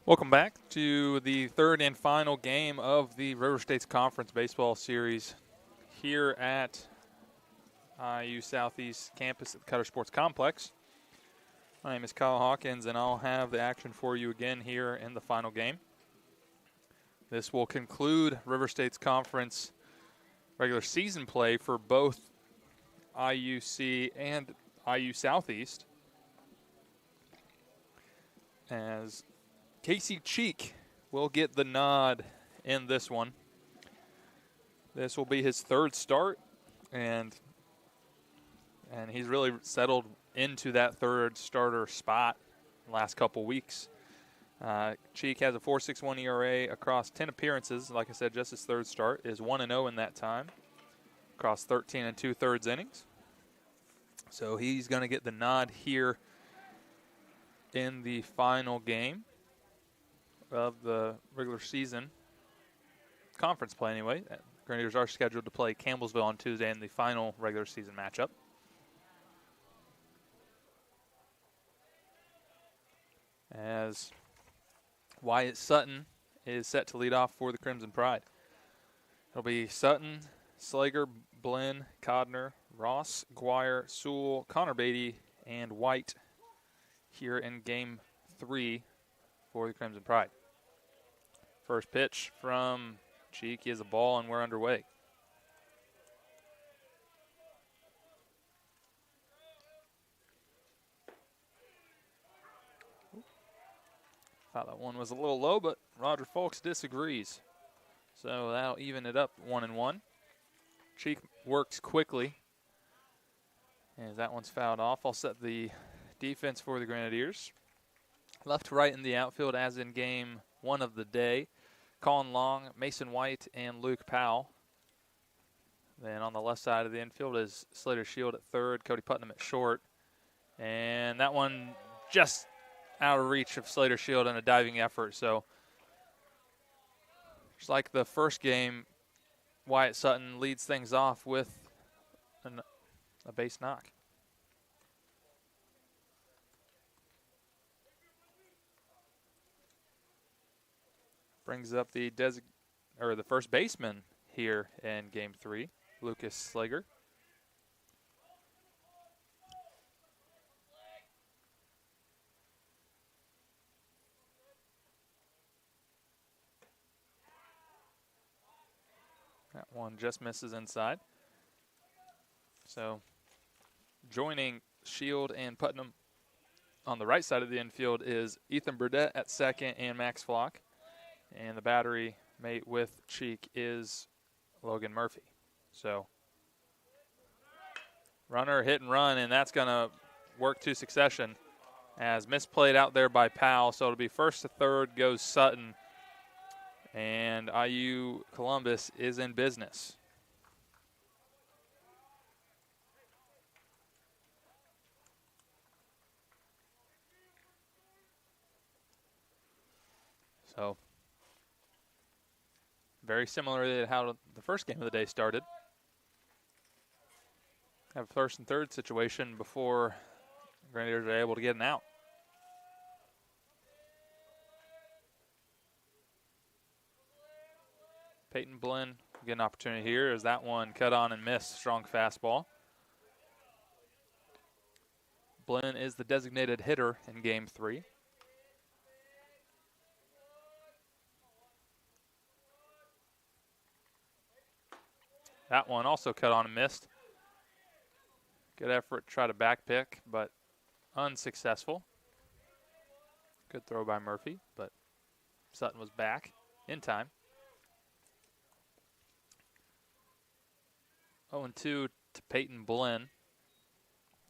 Welcome back to the third and final game of the River States Conference Baseball Series here at IU Southeast campus at the Cutter Sports Complex. My name is Kyle Hawkins, and I'll have the action for you again here in the final game. This will conclude River States Conference regular season play for both IUC and IU Southeast, as Casey Cheek will get the nod in this one. This will be his third start, and he's really settled into that third starter spot the last couple weeks. Cheek has a 4.61 ERA across 10 appearances. Like I said, just his third start, is 1-0 in that time across 13 2/3 innings. So he's going to get the nod here in the final game of the regular season conference play anyway. Grenadiers are scheduled to play Campbellsville on Tuesday in the final regular season matchup. As Wyatt Sutton is set to lead off for the Crimson Pride. It'll be Sutton, Slager, Blinn, Codner, Ross, Guire, Sewell, Connor Beatty, and White here in Game 3 for the Crimson Pride. First pitch from Cheek is a ball, and we're underway. Thought that one was a little low, but Roger Folks disagrees. So that'll even it up 1-1. Cheek works quickly as that one's fouled off. I'll set the defense for the Grenadiers. Left to right in the outfield, as in game 1 of the day, Colin Long, Mason White, and Luke Powell. Then on the left side of the infield is Slater Shield at third, Cody Putnam at short. And that one just out of reach of Slater Shield in a diving effort. So just like the first game, Wyatt Sutton leads things off with a base knock. Brings up the first baseman here in Game 3, Lucas Slager. That one just misses inside. So joining Shield and Putnam on the right side of the infield is Ethan Burdett at second and Max Flock. And the battery mate with Cheek is Logan Murphy. So runner, hit and run, and that's going to work to succession as misplayed out there by Powell. So it'll be first to third goes Sutton, and IU Columbus is in business. So very similar to how the first game of the day started. Have a first and third situation before Grenadiers are able to get an out. Peyton Blinn will get an opportunity here as that one cut on and missed. Strong fastball. Blinn is the designated hitter in Game 3. That one also cut on and missed. Good effort to try to back pick, but unsuccessful. Good throw by Murphy, but Sutton was back in time. 0-2 to Peyton Blinn,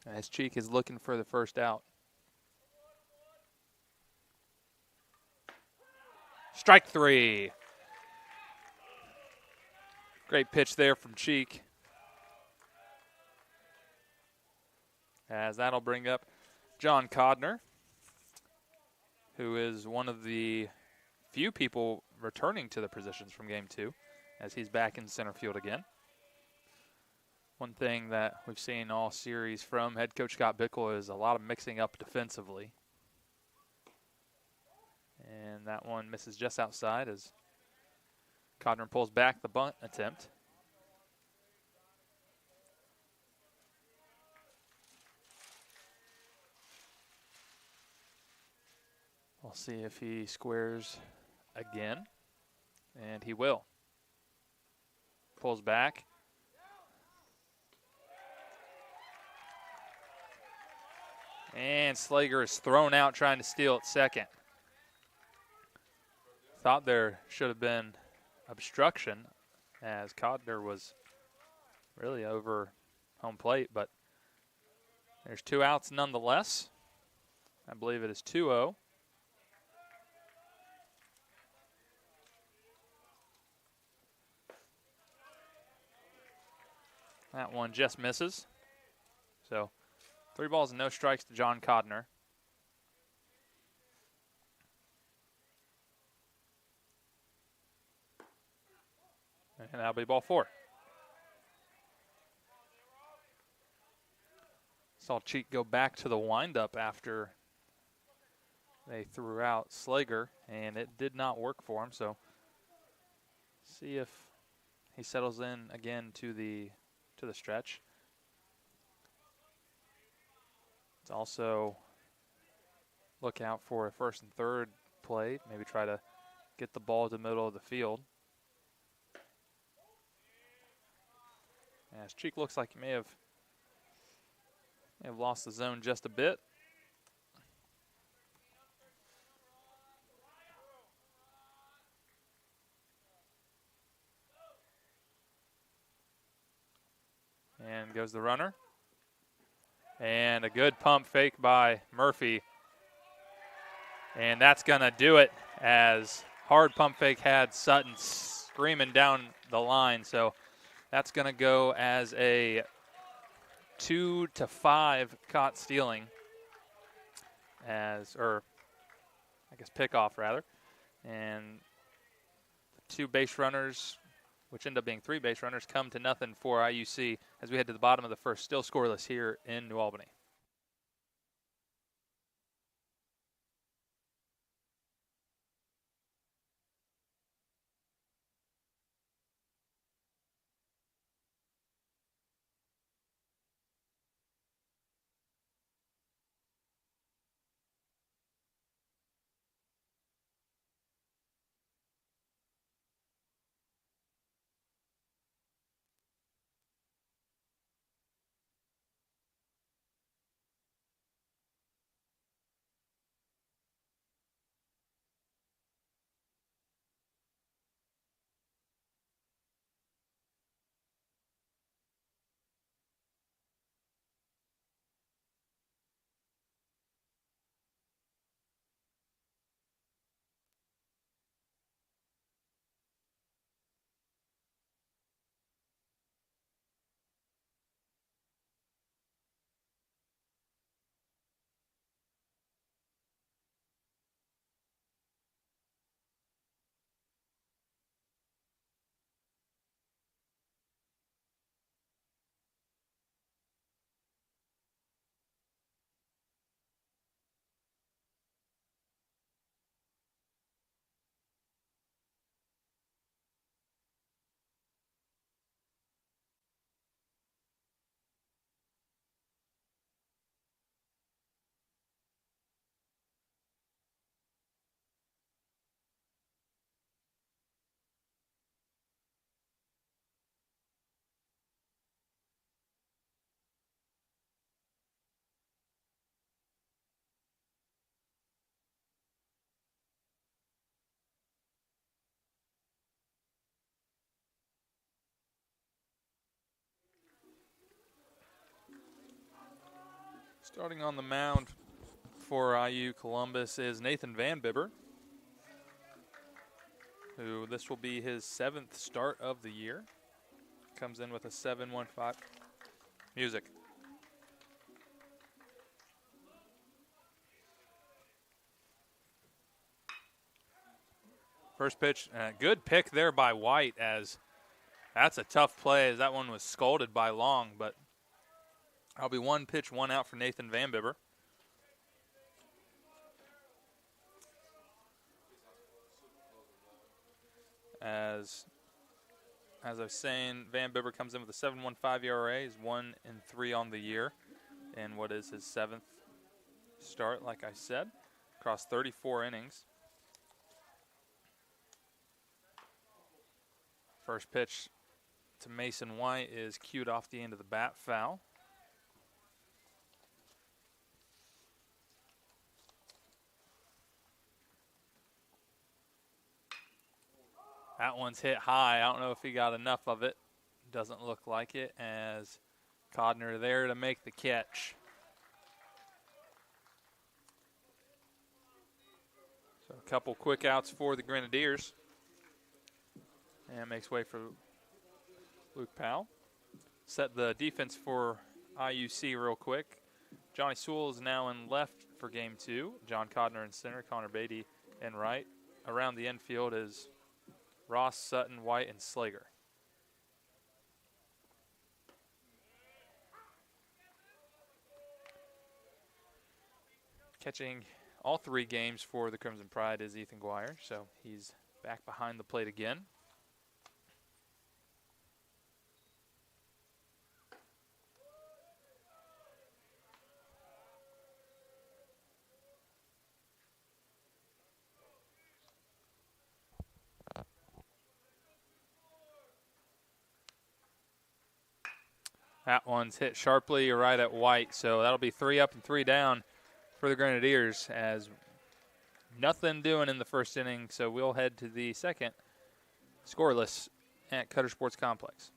as Cheek is looking for the first out. Strike 3. Great pitch there from Cheek. As that'll bring up John Codner, who is one of the few people returning to the positions from Game 2, as he's back in center field again. One thing that we've seen all series from head coach Scott Bickle is a lot of mixing up defensively. And And that one misses just outside as Codner pulls back the bunt attempt. We'll see if he squares again, and he will. Pulls back. And Slager is thrown out trying to steal at second. Thought there should have been obstruction as Codner was really over home plate, but there's 2 outs nonetheless. I believe it is 2-0. That one just misses. So 3 balls and no strikes to John Codner. And that'll be ball 4. Saw Cheek go back to the windup after they threw out Slager, and it did not work for him. So see if he settles in again to the stretch. It's also look out for a first and third play. Maybe try to get the ball to the middle of the field. As Cheek looks like he may have lost the zone just a bit. And goes the runner. And a good pump fake by Murphy. And that's going to do it as hard pump fake had Sutton screaming down the line. So that's going to go as a 2-5 caught stealing pickoff rather. And the 2 base runners, which end up being 3 base runners, come to nothing for IUC as we head to the bottom of the first, still scoreless here in New Albany. Starting on the mound for IU Columbus is Nathan Van Bibber, who this will be his 7th start of the year. Comes in with a 7.15 music. First pitch, good pick there by White, as that's a tough play as that one was scolded by Long, but that'll be 1 pitch, 1 out for Nathan Van Bibber. As I was saying, Van Bibber comes in with a 7.15 ERA. He's 1-3 on the year, in what is his 7th start, like I said, across 34 innings. First pitch to Mason White is cued off the end of the bat, foul. That one's hit high. I don't know if he got enough of it. Doesn't look like it, as Codner there to make the catch. So a couple quick outs for the Grenadiers. And makes way for Luke Powell. Set the defense for IUC real quick. Johnny Sewell is now in left for game 2. John Codner in center, Connor Beatty in right. Around the infield is Ross, Sutton, White, and Slager. Catching all 3 games for the Crimson Pride is Ethan Guire, so he's back behind the plate again. That one's hit sharply right at White, so that'll be 3 up and 3 down for the Grenadiers, as nothing doing in the first inning, so we'll head to the second scoreless at Cutter Sports Complex.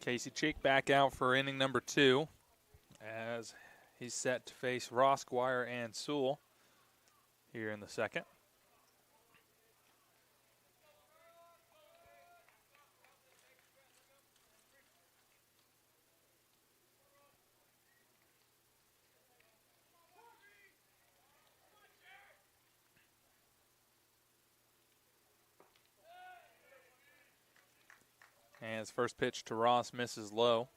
Casey Cheek back out for inning number 2, as he's set to face Ross, Guire, and Sewell here in the second. And his first pitch to Ross misses low.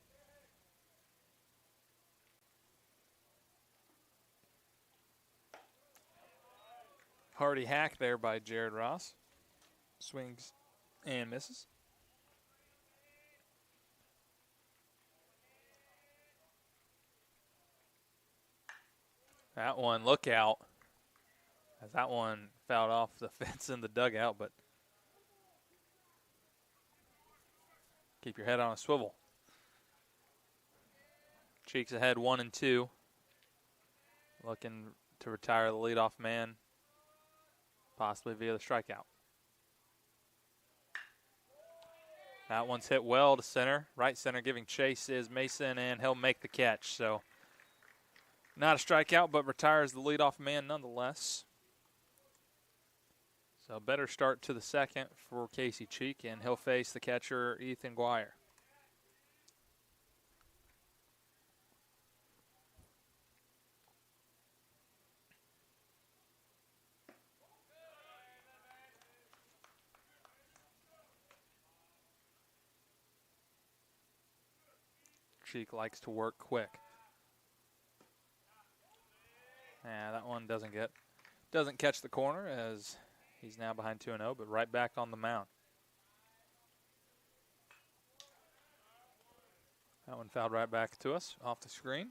Hardy hack there by Jared Ross. Swings and misses. That one, look out. As that one fouled off the fence in the dugout, but keep your head on a swivel. Cheeks ahead 1-2. Looking to retire the leadoff man, possibly via the strikeout. That one's hit well to center. Right center giving chase is Mason, and he'll make the catch. So not a strikeout, but retires the leadoff man nonetheless. So better start to the second for Casey Cheek, and he'll face the catcher, Ethan Guire. Cheek likes to work quick. Yeah, that one doesn't catch the corner, as he's now behind 2-0, but right back on the mound. That one fouled right back to us off the screen.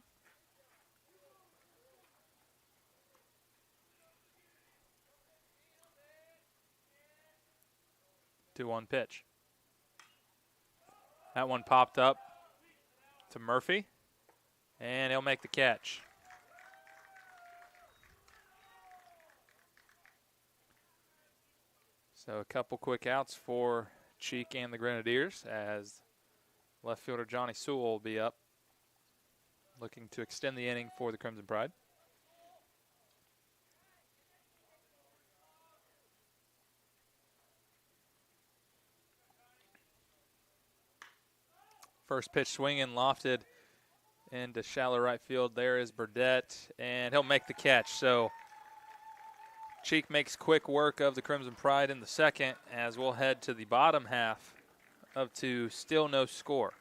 2-1 pitch. That one popped up to Murphy, and he'll make the catch. So a couple quick outs for Cheek and the Grenadiers as left fielder Johnny Sewell will be up, looking to extend the inning for the Crimson Pride. First pitch swinging, lofted into shallow right field. There is Burdett, and he'll make the catch. So Cheek makes quick work of the Crimson Pride in the second, as we'll head to the bottom half of two, still no score.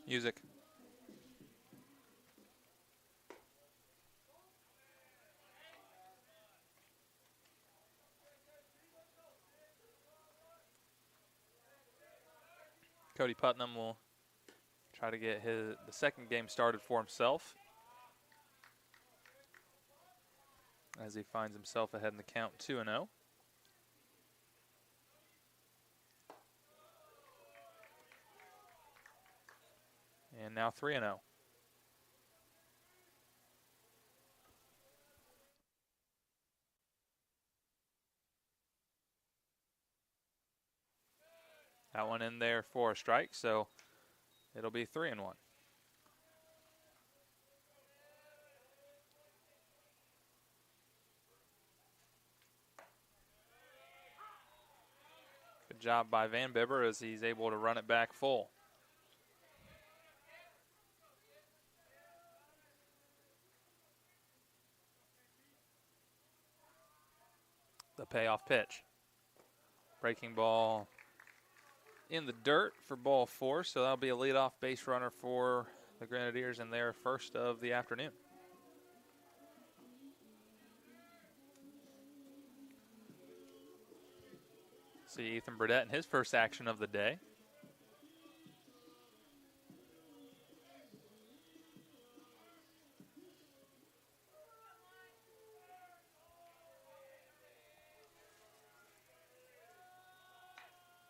Music. Cody Putnam will try to get the second game started for himself as he finds himself ahead in the count 2-0. And now 3-0. That one in there for a strike, so it'll be 3-1. Good job by Van Bibber as he's able to run it back full. The payoff pitch. Breaking ball in the dirt for ball 4, so that'll be a leadoff base runner for the Grenadiers in their first of the afternoon. See Ethan Burdett in his first action of the day.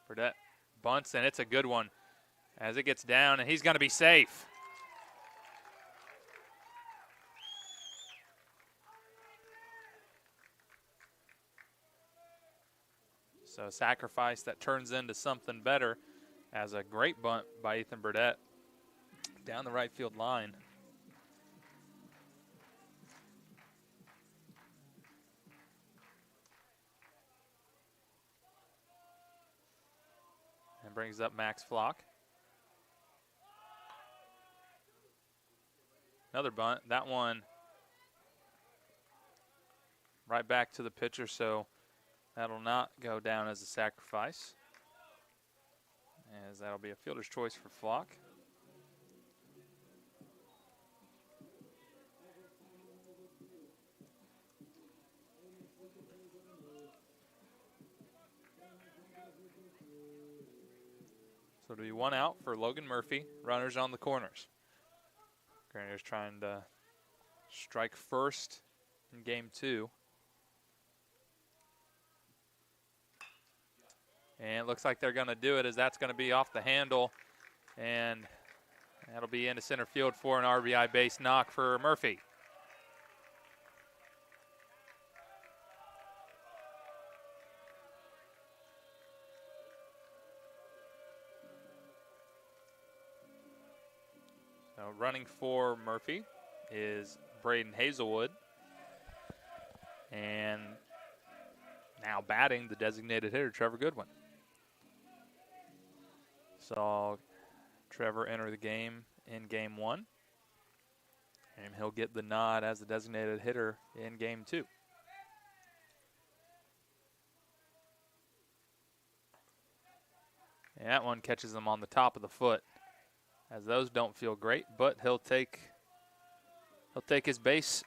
Burdett bunts, and it's a good one as it gets down, and he's going to be safe. So a sacrifice that turns into something better as a great bunt by Ethan Burdett down the right field line. And brings up Max Flock. Another bunt. That one right back to the pitcher, so that'll not go down as a sacrifice, as that'll be a fielder's choice for Flock. So it'll be 1 out for Logan Murphy. Runners on the corners. Grenadiers trying to strike first in game 2. And it looks like they're going to do it, as that's going to be off the handle. And that'll be into center field for an RBI base knock for Murphy. So running for Murphy is Braden Hazelwood. And now batting, the designated hitter, Trevor Goodwin. Saw Trevor enter the game in game 1. And he'll get the nod as the designated hitter in game 2. And that one catches him on the top of the foot, as those don't feel great, but he'll take his base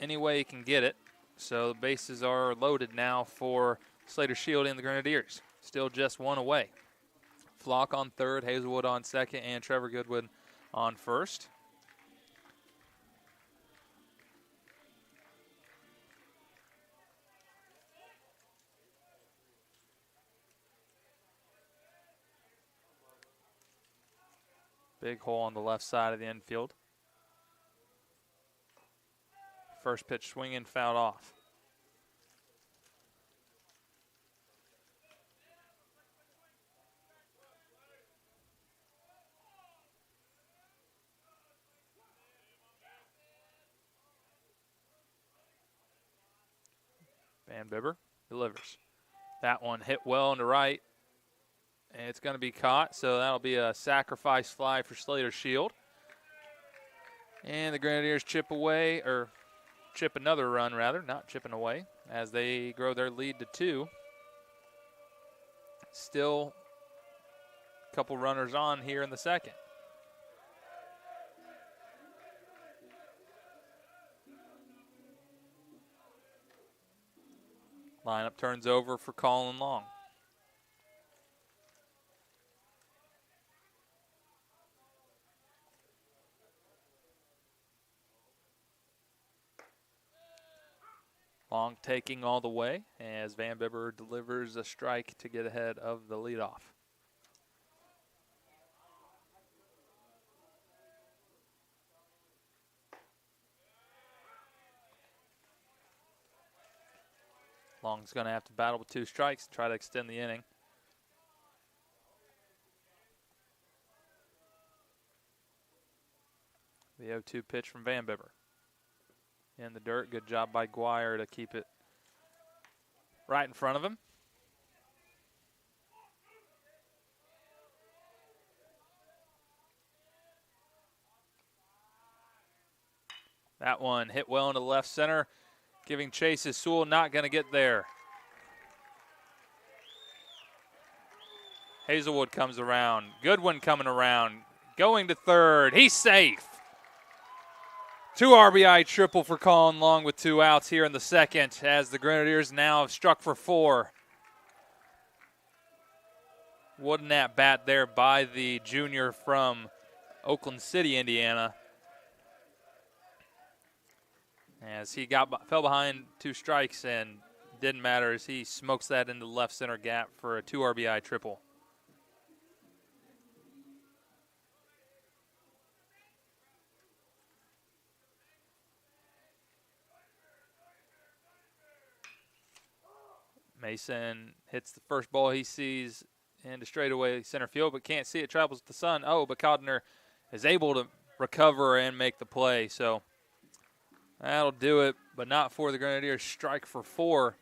any way he can get it. So the bases are loaded now for Slater Shield and the Grenadiers. Still just 1 away. Flock on third, Hazelwood on second, and Trevor Goodwin on first. Big hole on the left side of the infield. First pitch swinging, fouled off. Van Bibber delivers. That one hit well into right. And it's going to be caught, so that'll be a sacrifice fly for Slater Shield. And the Grenadiers chip another run, not chipping away, as they grow their lead to 2. Still a couple runners on here in the second. Lineup turns over for Colin Long. Long taking all the way as Van Bibber delivers a strike to get ahead of the leadoff. Long's going to have to battle with 2 strikes to try to extend the inning. The 0-2 pitch from Van Bibber. In the dirt, good job by Guire to keep it right in front of him. That one hit well into left center, giving chase as Sewell not going to get there. Hazelwood comes around. Goodwin coming around. Going to third. He's safe. 2 RBI triple for Colin Long with 2 outs here in the second, as the Grenadiers now have struck for 4. Wooden at bat there by the junior from Oakland City, Indiana, as he fell behind 2 strikes and didn't matter as he smokes that into the left center gap for a 2 RBI triple. Mason hits the first ball he sees into straightaway center field, but can't see it. Travels with the sun. Oh, but Codner is able to recover and make the play. So that'll do it, but not for the Grenadiers. Strike for 4,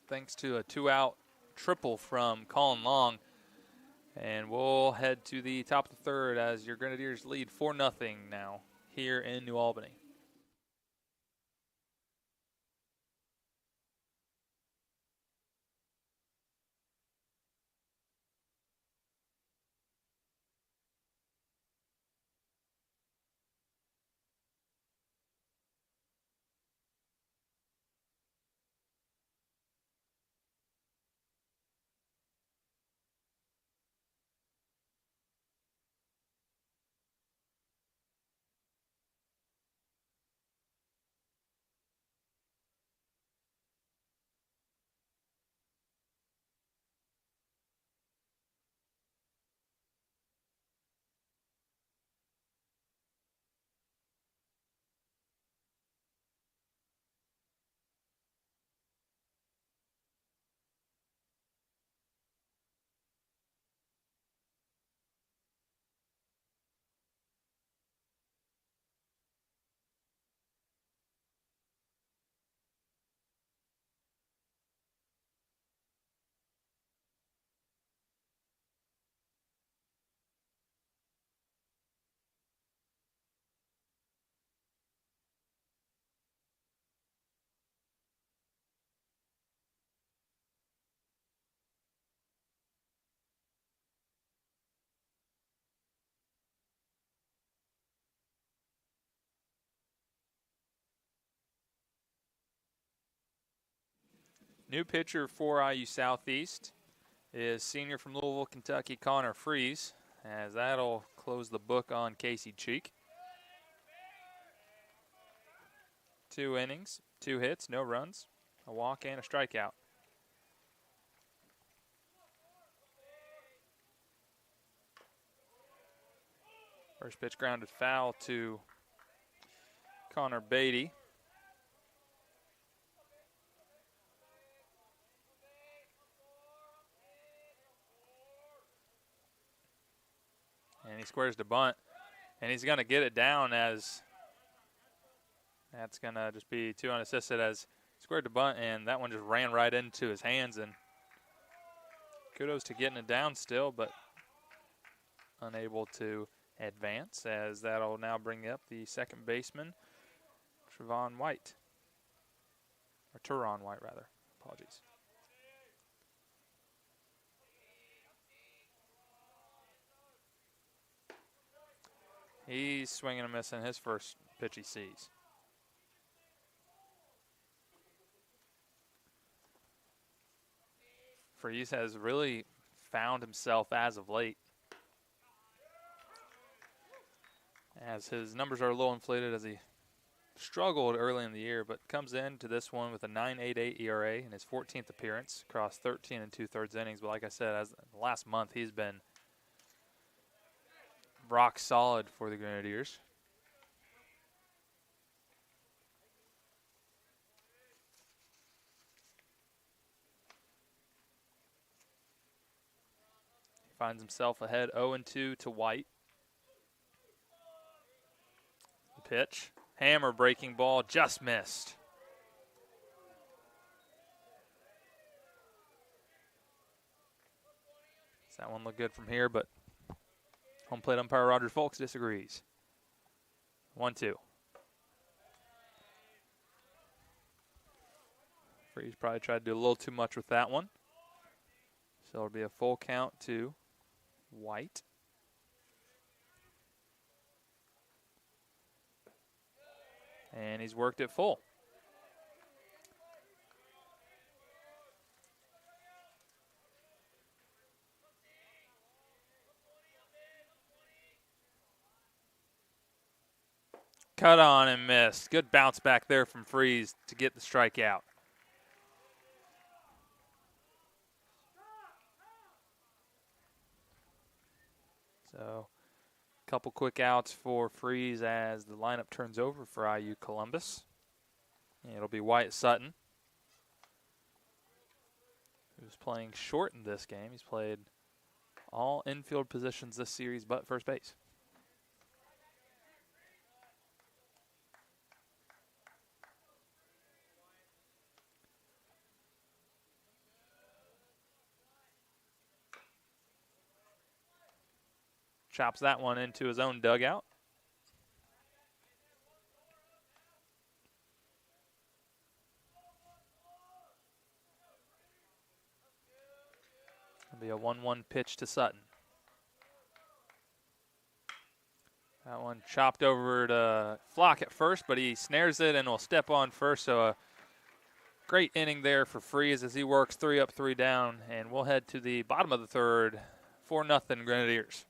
thanks to a 2-out triple from Colin Long. And we'll head to the top of the third as your Grenadiers lead 4-0 now here in New Albany. New pitcher for IU Southeast is senior from Louisville, Kentucky, Connor Freeze, as that'll close the book on Casey Cheek. 2 innings, 2 hits, no runs, a walk, and a strikeout. First pitch grounded foul to Connor Beatty. And he squares the bunt, and he's going to get it down, as that's going to just be 2 unassisted, as squared the bunt, and that one just ran right into his hands. And kudos to getting it down still, but unable to advance, as that'll now bring up the second baseman, Trevon White. Or Teron White, rather. Apologies. He's swinging and missing his first pitch he sees. Freeze has really found himself as of late, as his numbers are a little inflated, as he struggled early in the year, but comes into this one with a 9.88 ERA in his 14th appearance across 13 2/3 innings. But like I said, as last month, he's been rock solid for the Grenadiers. He finds himself ahead 0-2 to White. The pitch, hammer breaking ball, just missed. Does that one look good from here? But home plate umpire Roger Folks disagrees. 1-2. Freeze probably tried to do a little too much with that one. So it'll be a full count to White. And he's worked it full. Cut on and missed. Good bounce back there from Freeze to get the strikeout. So, a couple quick outs for Freeze as the lineup turns over for IU Columbus. And it'll be Wyatt Sutton, who's playing short in this game. He's played all infield positions this series but first base. Chops that one into his own dugout. It'll be a 1-1 pitch to Sutton. That one chopped over to Flock at first, but he snares it and will step on first. So a great inning there for Freeze as he works 3 up, 3 down. And we'll head to the bottom of the third, 4-0 Grenadiers.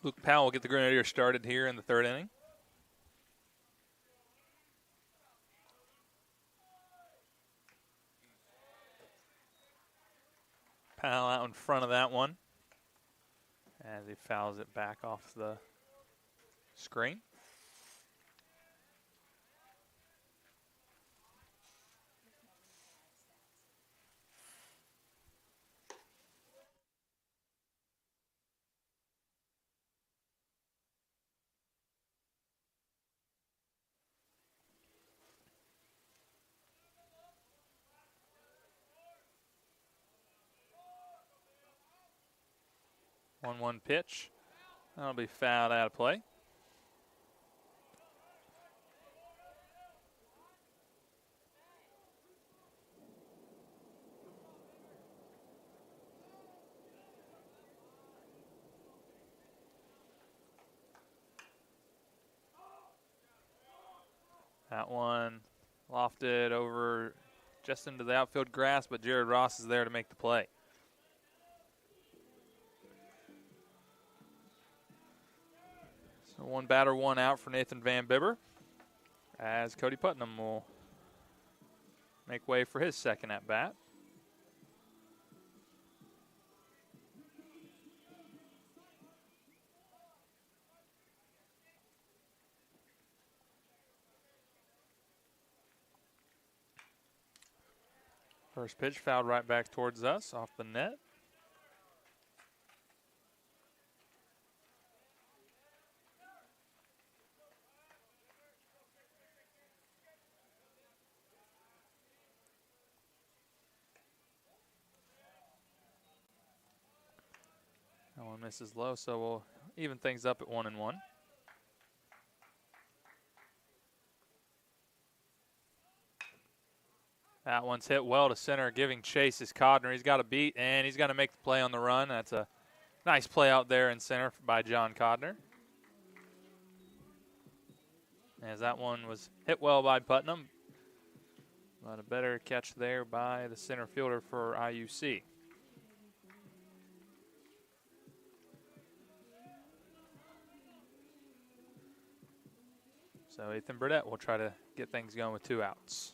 Luke Powell will get the Grenadiers started here in the third inning. Powell out in front of that one as he fouls it back off the screen. One pitch. That'll be fouled out of play. That one lofted over just into the outfield grass, but Jared Ross is there to make the play. So one batter, one out for Nathan Van Bibber, as Cody Putnam will make way for his second at bat. First pitch fouled right back towards us off the net. That one misses low, so we'll even things up at 1-1. That one's hit well to center, giving chase is Codner. He's got a beat, and he's going to make the play on the run. That's a nice play out there in center by John Codner. As that one was hit well by Putnam, but a better catch there by the center fielder for IUC. So Ethan Burdett will try to get things going with 2 outs.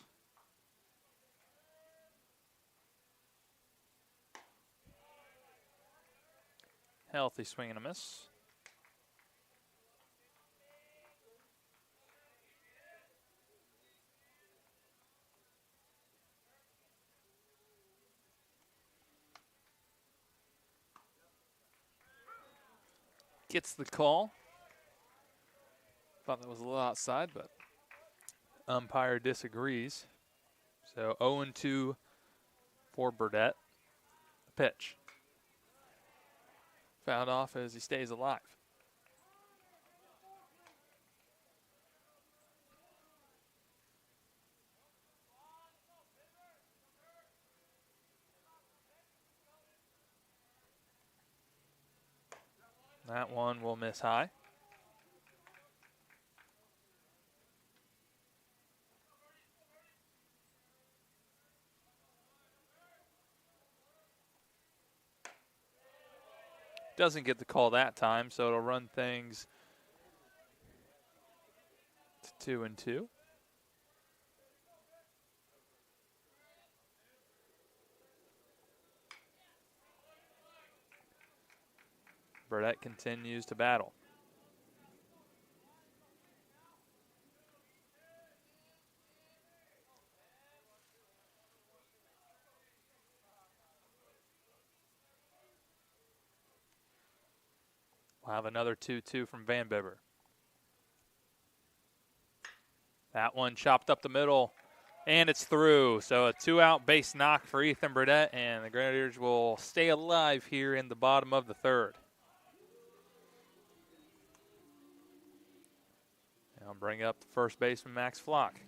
Healthy swing and a miss. Gets the call. Thought that was a little outside, but umpire disagrees. So 0-2 for Burdett. Pitch. Fouled off as he stays alive. That one will miss high. Doesn't get the call that time, so it'll run things to 2-2. Burdett continues to battle. We'll have another 2-2 from Van Bibber. That one chopped up the middle, and it's through. So a 2-out base knock for Ethan Burdett, and the Grenadiers will stay alive here in the bottom of the third. And I'll bring up the first baseman, Max Flock.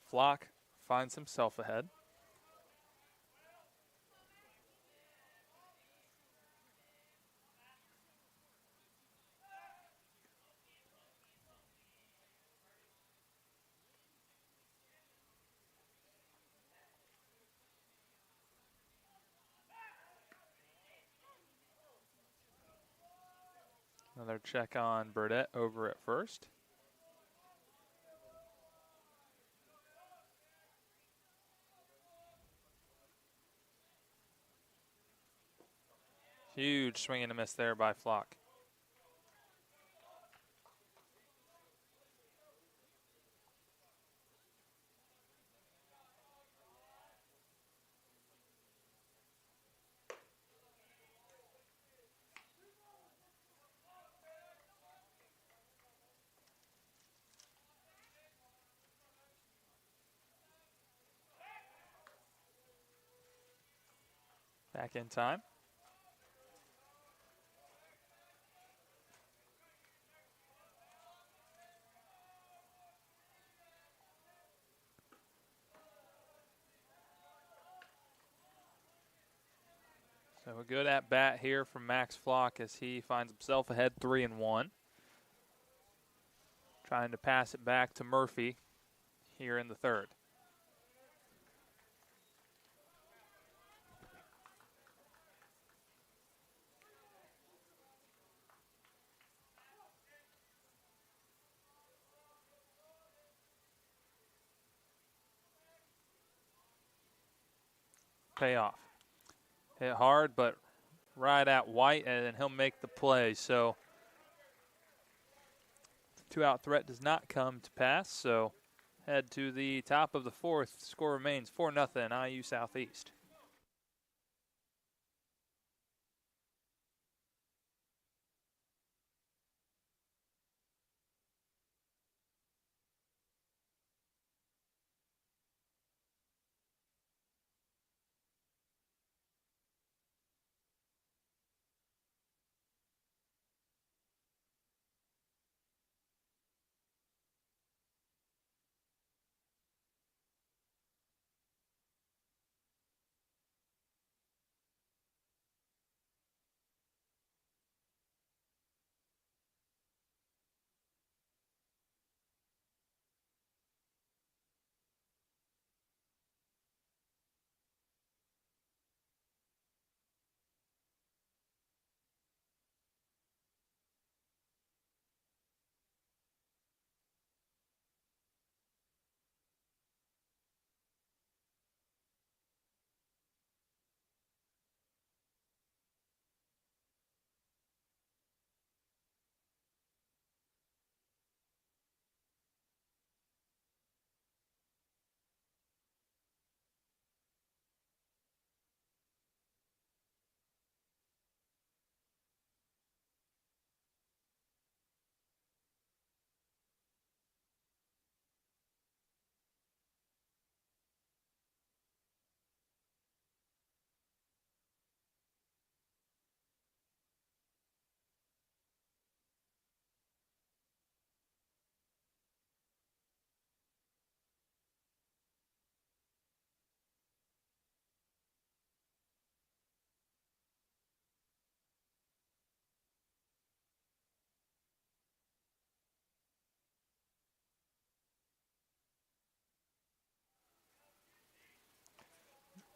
Flock finds himself ahead. Another check on Burdett over at first. Huge swing and a miss there by Flock. Back in time. So a good at bat here from Max Flock as he finds himself ahead 3-1. Trying to pass it back to Murphy here in the third. Payoff. Hit hard, but right at White, and then he'll make the play. So the two-out threat does not come to pass. So head to the top of the fourth. Score remains 4-0 IU Southeast.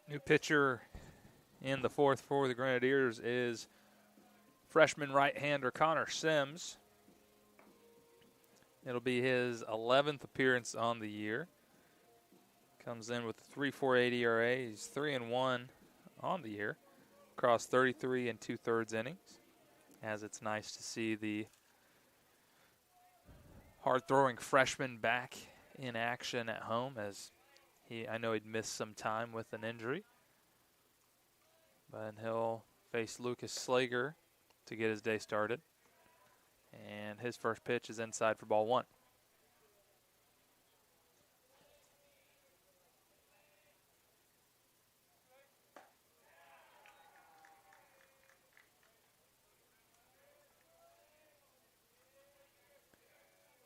New pitcher in the fourth for the Grenadiers is freshman right-hander Connor Sims. It'll be his 11th appearance on the year. Comes in with a 3.48 ERA. He's 3-1 on the year across 33 2/3 innings. As it's nice to see the hard-throwing freshman back in action at home, as I know he'd missed some time with an injury. But he'll face Lucas Slager to get his day started. And his first pitch is inside for ball one.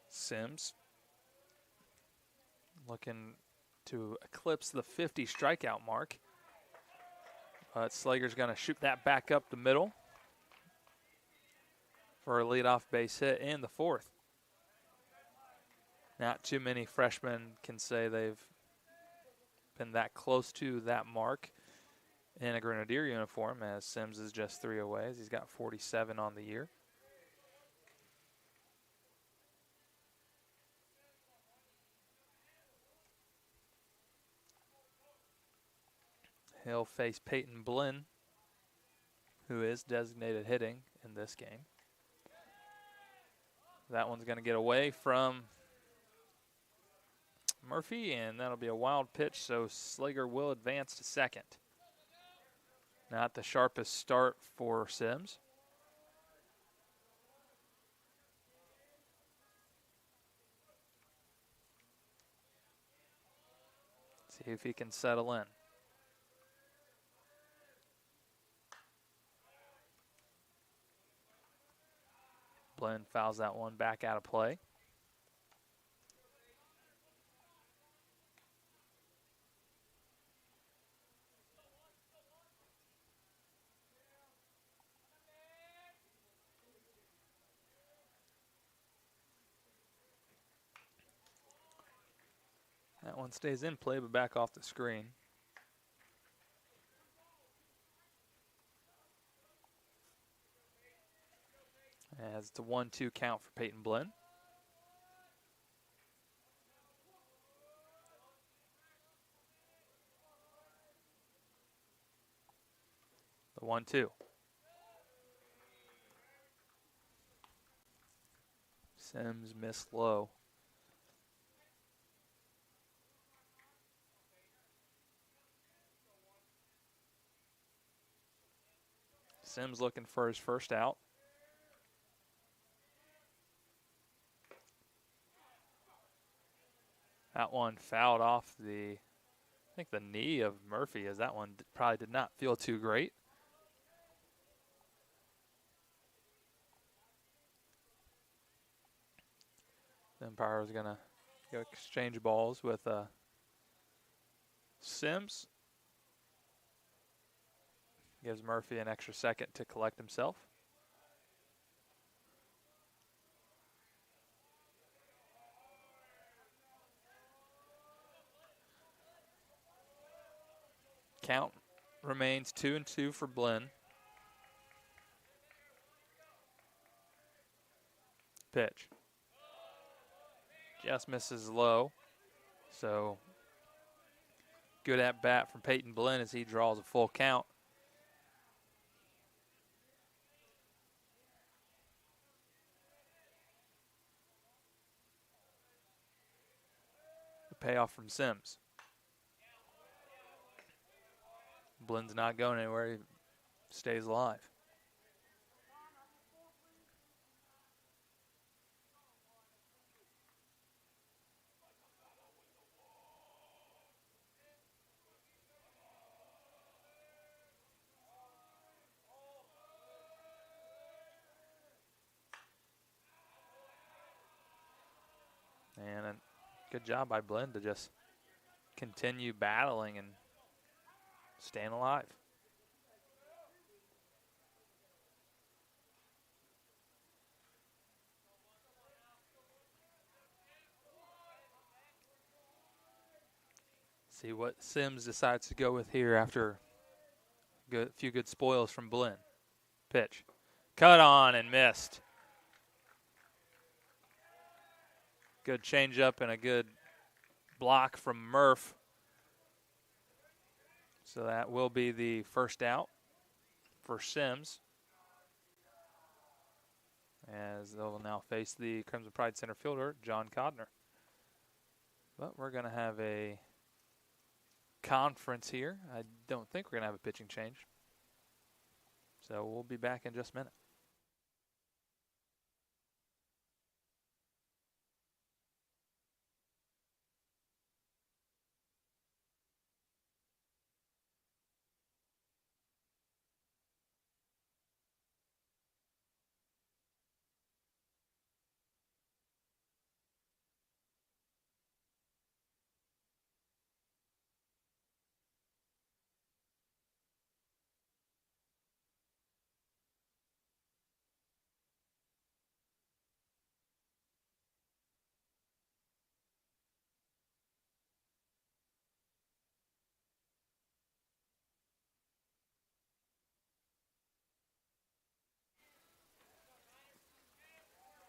Sims looking to eclipse the 50 strikeout mark. But Slager's going to shoot that back up the middle for a leadoff base hit in the fourth. Not too many freshmen can say they've been that close to that mark in a Grenadier uniform, as Sims is just 3 away, as he's got 47 on the year. He'll face Peyton Blinn, who is designated hitting in this game. That one's going to get away from Murphy, and that'll be a wild pitch, so Slager will advance to second. Not the sharpest start for Sims. See if he can settle in. Blinn fouls that one back out of play. That one stays in play, but back off the screen. As it's a 1-2 count for Peyton Blinn. The 1-2. Sims missed low. Sims looking for his first out. That one fouled off I think the knee of Murphy, as that one probably did not feel too great. The umpire is going to go exchange balls with Sims. Gives Murphy an extra second to collect himself. Count remains 2-2 for Blinn. Pitch. Just misses low. So good at bat from Peyton Blinn as he draws a full count. The payoff from Sims. Blinn's not going anywhere. He stays alive. And a good job by Blinn to just continue battling and staying alive. See what Sims decides to go with here after a few good spoils from Blinn. Pitch. Cut on and missed. Good changeup and a good block from Murph. So that will be the first out for Sims, as they'll now face the Crimson Pride center fielder, John Codner. But we're going to have a conference here. I don't think we're going to have a pitching change. So we'll be back in just a minute.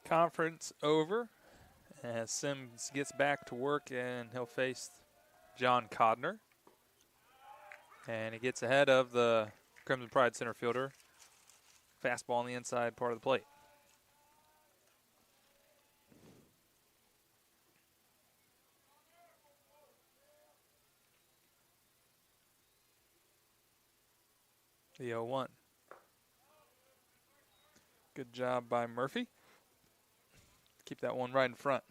Conference over as Sims gets back to work, and he'll face John Codner. And he gets ahead of the Crimson Pride center fielder. Fastball on the inside part of the plate. The 0-1. Good job by Murphy. Keep that one right in front.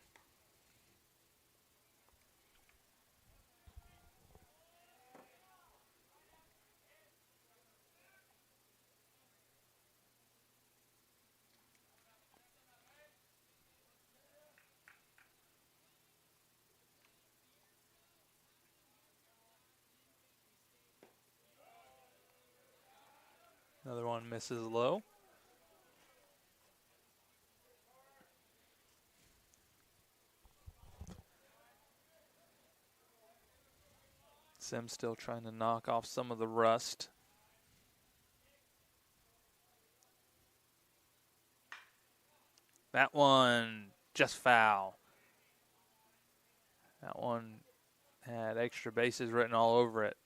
Another one misses low. Sims still trying to knock off some of the rust. That one just foul. That one had extra bases written all over it,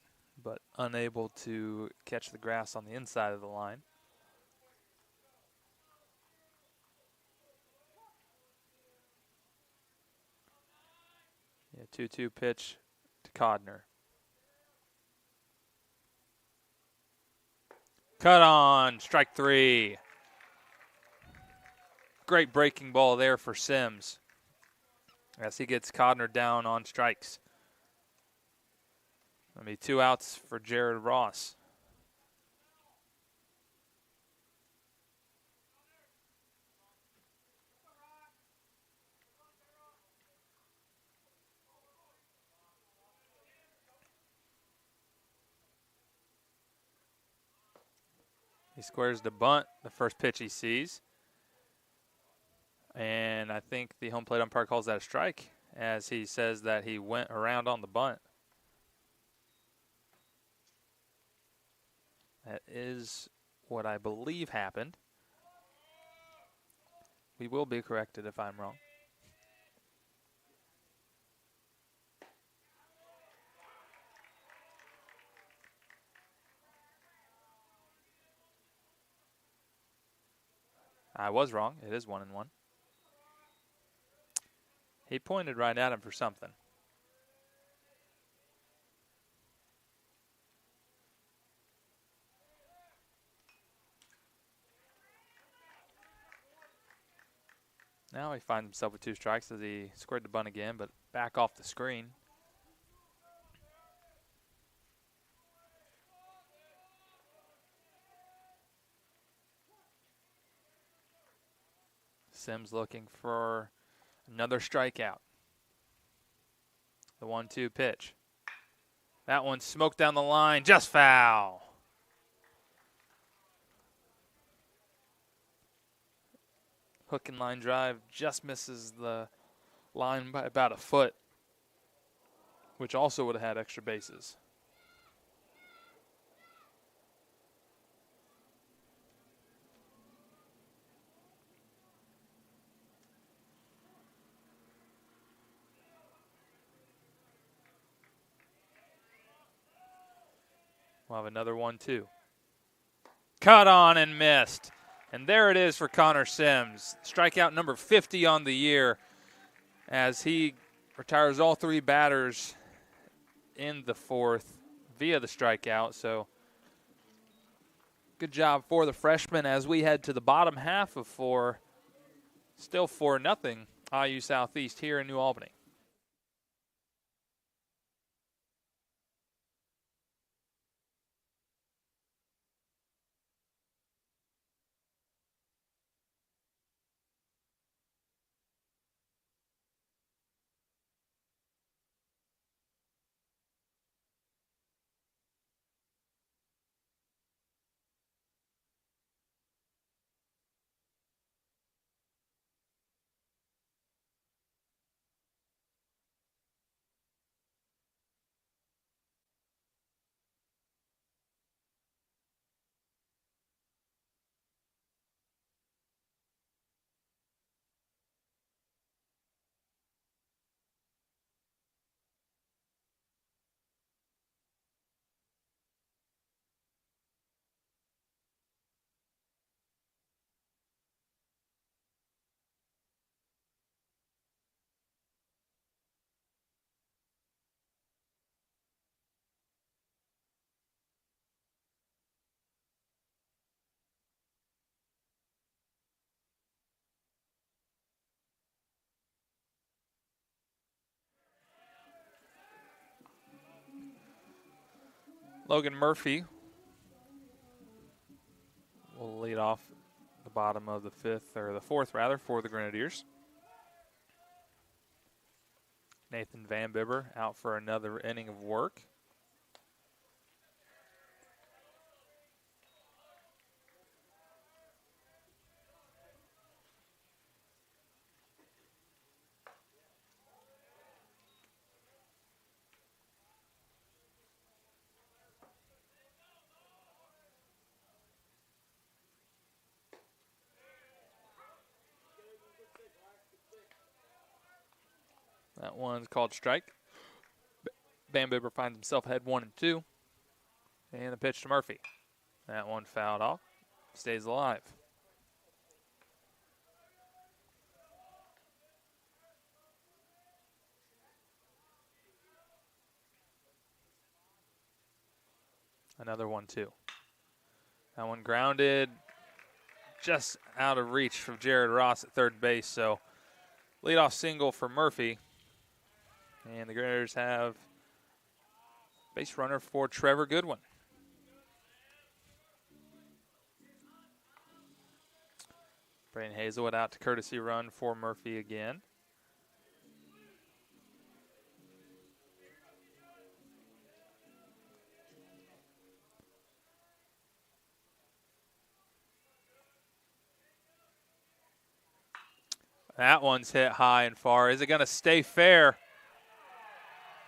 but unable to catch the grass on the inside of the line. Yeah, 2-2 pitch to Codner. Cut on, strike 3. Great breaking ball there for Sims as he gets Codner down on strikes. That'll be 2 outs for Jared Ross. He squares the bunt, the first pitch he sees. And I think the home plate umpire calls that a strike as he says that he went around on the bunt. That is what I believe happened. We will be corrected if I'm wrong. I was wrong. It is 1-1. He pointed right at him for something. Now he finds himself with 2 strikes as he squared the bunt again, but back off the screen. Sims looking for another strikeout. The 1-2 pitch. That one smoked down the line, just foul. Hook and line drive just misses the line by about a foot, which also would have had extra bases. We'll have another 1-2. Cut on and missed. And there it is for Connor Sims. Strikeout number 50 on the year as he retires all 3 batters in the 4th via the strikeout. So good job for the freshman as we head to the bottom half of 4. Still 4-0 IU Southeast here in New Albany. Logan Murphy will lead off the bottom of the fourth for the Grenadiers. Nathan Van Bibber out for another inning of work. That one's called strike. Van Bibber finds himself ahead 1-2. And the pitch to Murphy. That one fouled off. Stays alive. Another 1-2. That one grounded just out of reach from Jared Ross at third base. So leadoff single for Murphy. And the Grenadiers have base runner for Trevor Goodwin. Braden Hazelwood out to courtesy run for Murphy again. That one's hit high and far. Is it going to stay fair?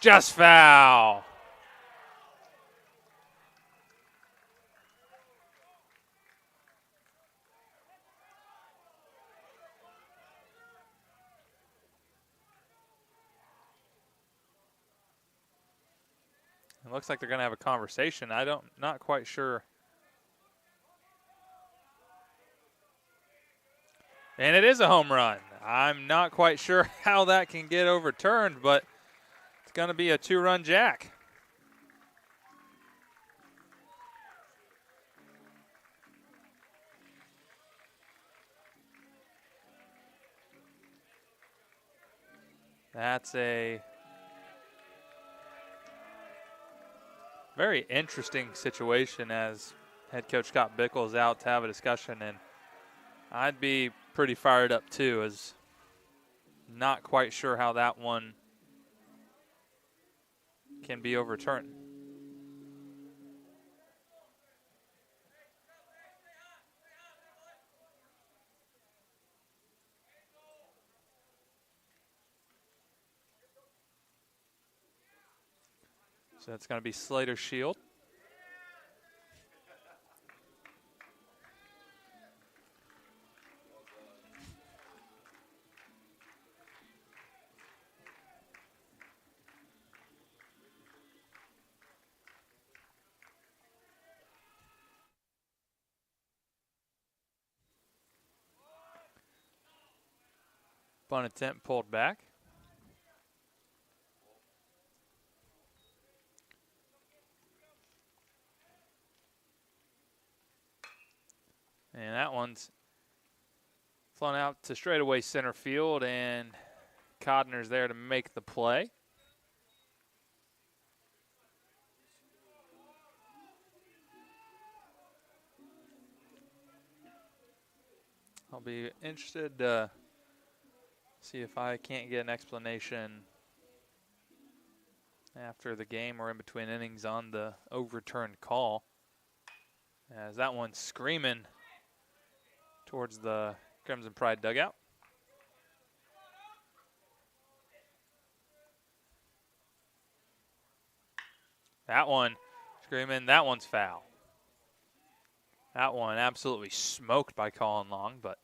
Just foul. It looks like they're going to have a conversation. Not quite sure. And it is a home run. I'm not quite sure how that can get overturned, but it's going to be a 2-run jack. That's a very interesting situation as head coach Scott Bickle is out to have a discussion, and I'd be pretty fired up too, as not quite sure how that one can be overturned. So that's going to be Slater Shield. Bunt attempt pulled back. And that one's flown out to straightaway center field, and Codner's there to make the play. I'll be interested to see if I can't get an explanation after the game or in between innings on the overturned call, as that one's screaming towards the Crimson Pride dugout. That one screaming, that one's foul. That one absolutely smoked by Colin Long, but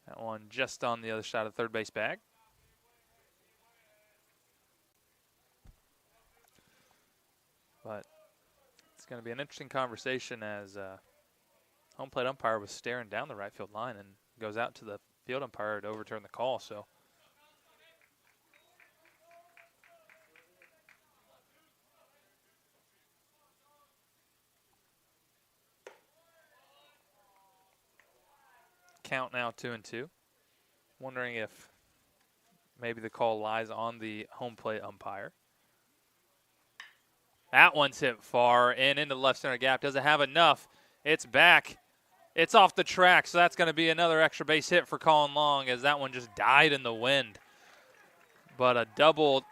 that one just on the other side of the third base bag. But it's going to be an interesting conversation as home plate umpire was staring down the right field line and goes out to the field umpire to overturn the call. So count now 2-2. Wondering if maybe the call lies on the home plate umpire. That one's hit far and into the left center gap. Doesn't have enough. It's back. It's off the track, so that's going to be another extra base hit for Colin Long as that one just died in the wind. But a double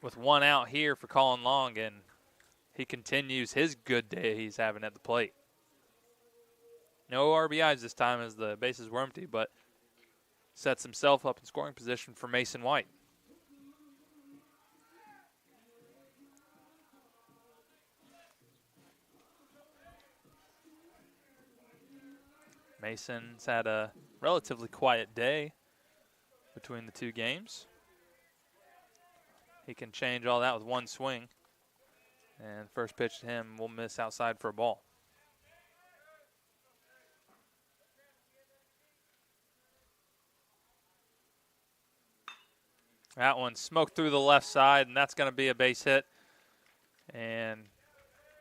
with one out here for Colin Long, and he continues his good day he's having at the plate. No RBIs this time as the bases were empty, but sets himself up in scoring position for Mason White. Mason's had a relatively quiet day between the two games. He can change all that with one swing. And first pitch to him will miss outside for a ball. That one smoked through the left side, and that's going to be a base hit. And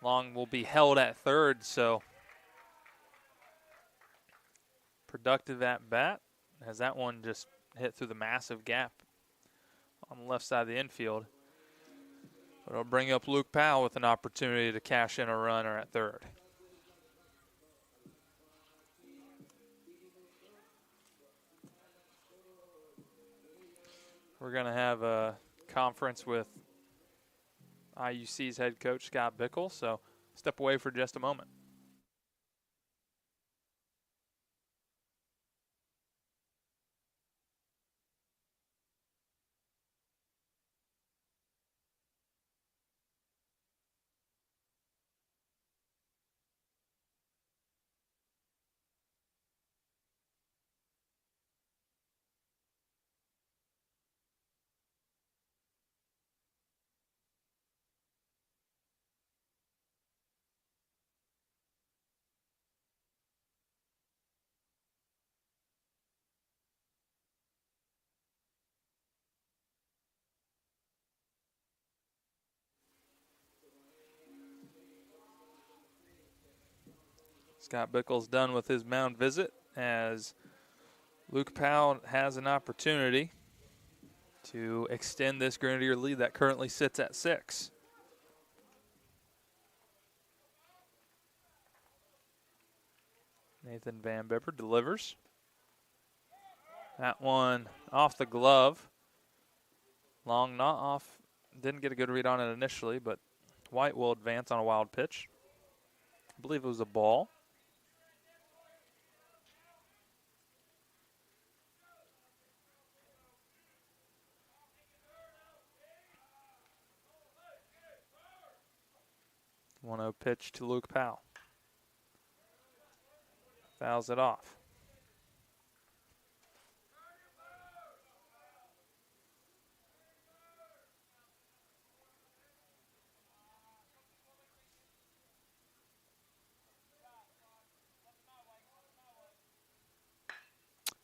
Long will be held at third, so productive at bat as that one just hit through the massive gap on the left side of the infield. But it'll bring up Luke Powell with an opportunity to cash in a runner at third. We're going to have a conference with IUC's head coach, Scott Bickle, so step away for just a moment. Scott Bickle's done with his mound visit as Luke Powell has an opportunity to extend this Grenadier lead that currently sits at 6. Nathan Van Bibber delivers. That one off the glove. Long not off. Didn't get a good read on it initially, but White will advance on a wild pitch. I believe it was a ball. One-0 pitch to Luke Powell. Fouls it off.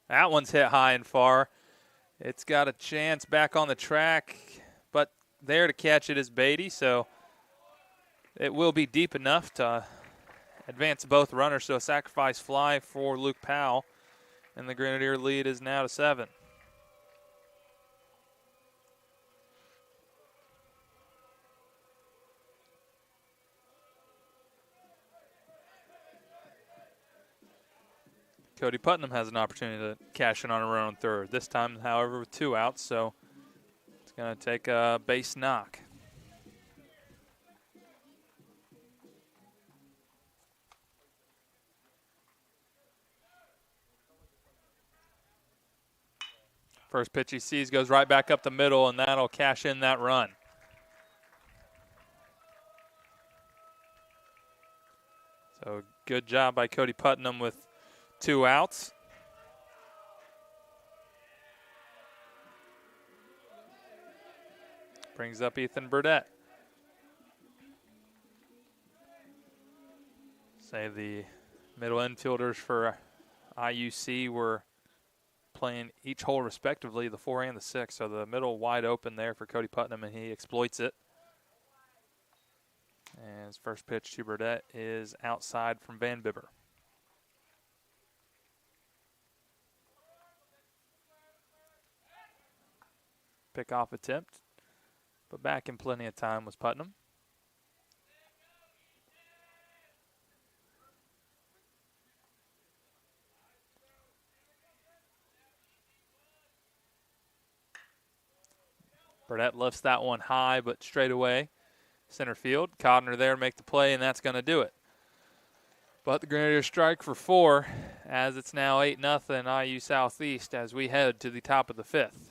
That one's hit high and far. It's got a chance back on the track, but there to catch it is Beatty, so it will be deep enough to advance both runners, so a sacrifice fly for Luke Powell, and the Grenadier lead is now to 7. Cody Putnam has an opportunity to cash in on a run on third. This time, however, with 2 outs, so it's going to take a base knock. First pitch he sees goes right back up the middle, and that'll cash in that run. So good job by Cody Putnam with 2 outs. Brings up Ethan Burdett. Say the middle infielders for IUC were playing each hole respectively, the 4 and the 6. So the middle wide open there for Cody Putnam, and he exploits it. And his first pitch to Burdett is outside from Van Bibber. Pickoff attempt, But back in plenty of time was Putnam. Burdett lifts that one high, but straight away. Center field. Codner there to make the play, and that's going to do it. But the Grenadiers strike for 4 as it's now 8-0 IU Southeast as we head to the top of the 5th.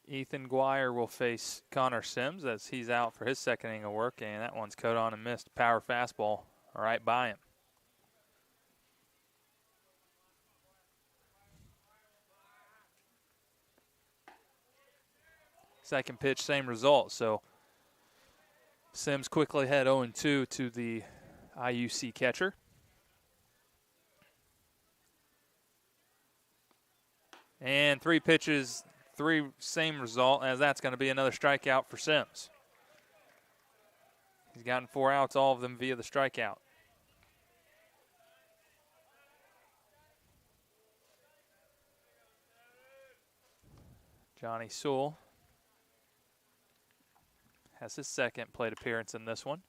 Ethan Guire will face Connor Sims as he's out for his second inning of work, and that one's caught on and missed. Power fastball right by him. Second pitch, same result. So Sims quickly had 0-2 to the IUC catcher. And 3 pitches, 3 same result, as that's going to be another strikeout for Sims. He's gotten 4 outs, all of them via the strikeout. Johnny Sewell has his second plate appearance in this one.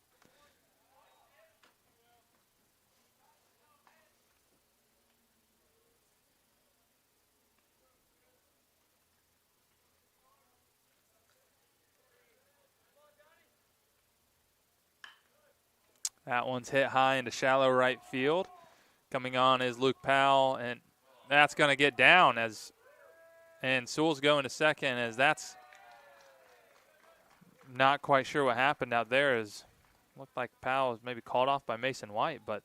That one's hit high into shallow right field. Coming on is Luke Powell, and that's going to get down and Sewell's going to second as that's not quite sure what happened out there. Looked like Powell was maybe called off by Mason White, but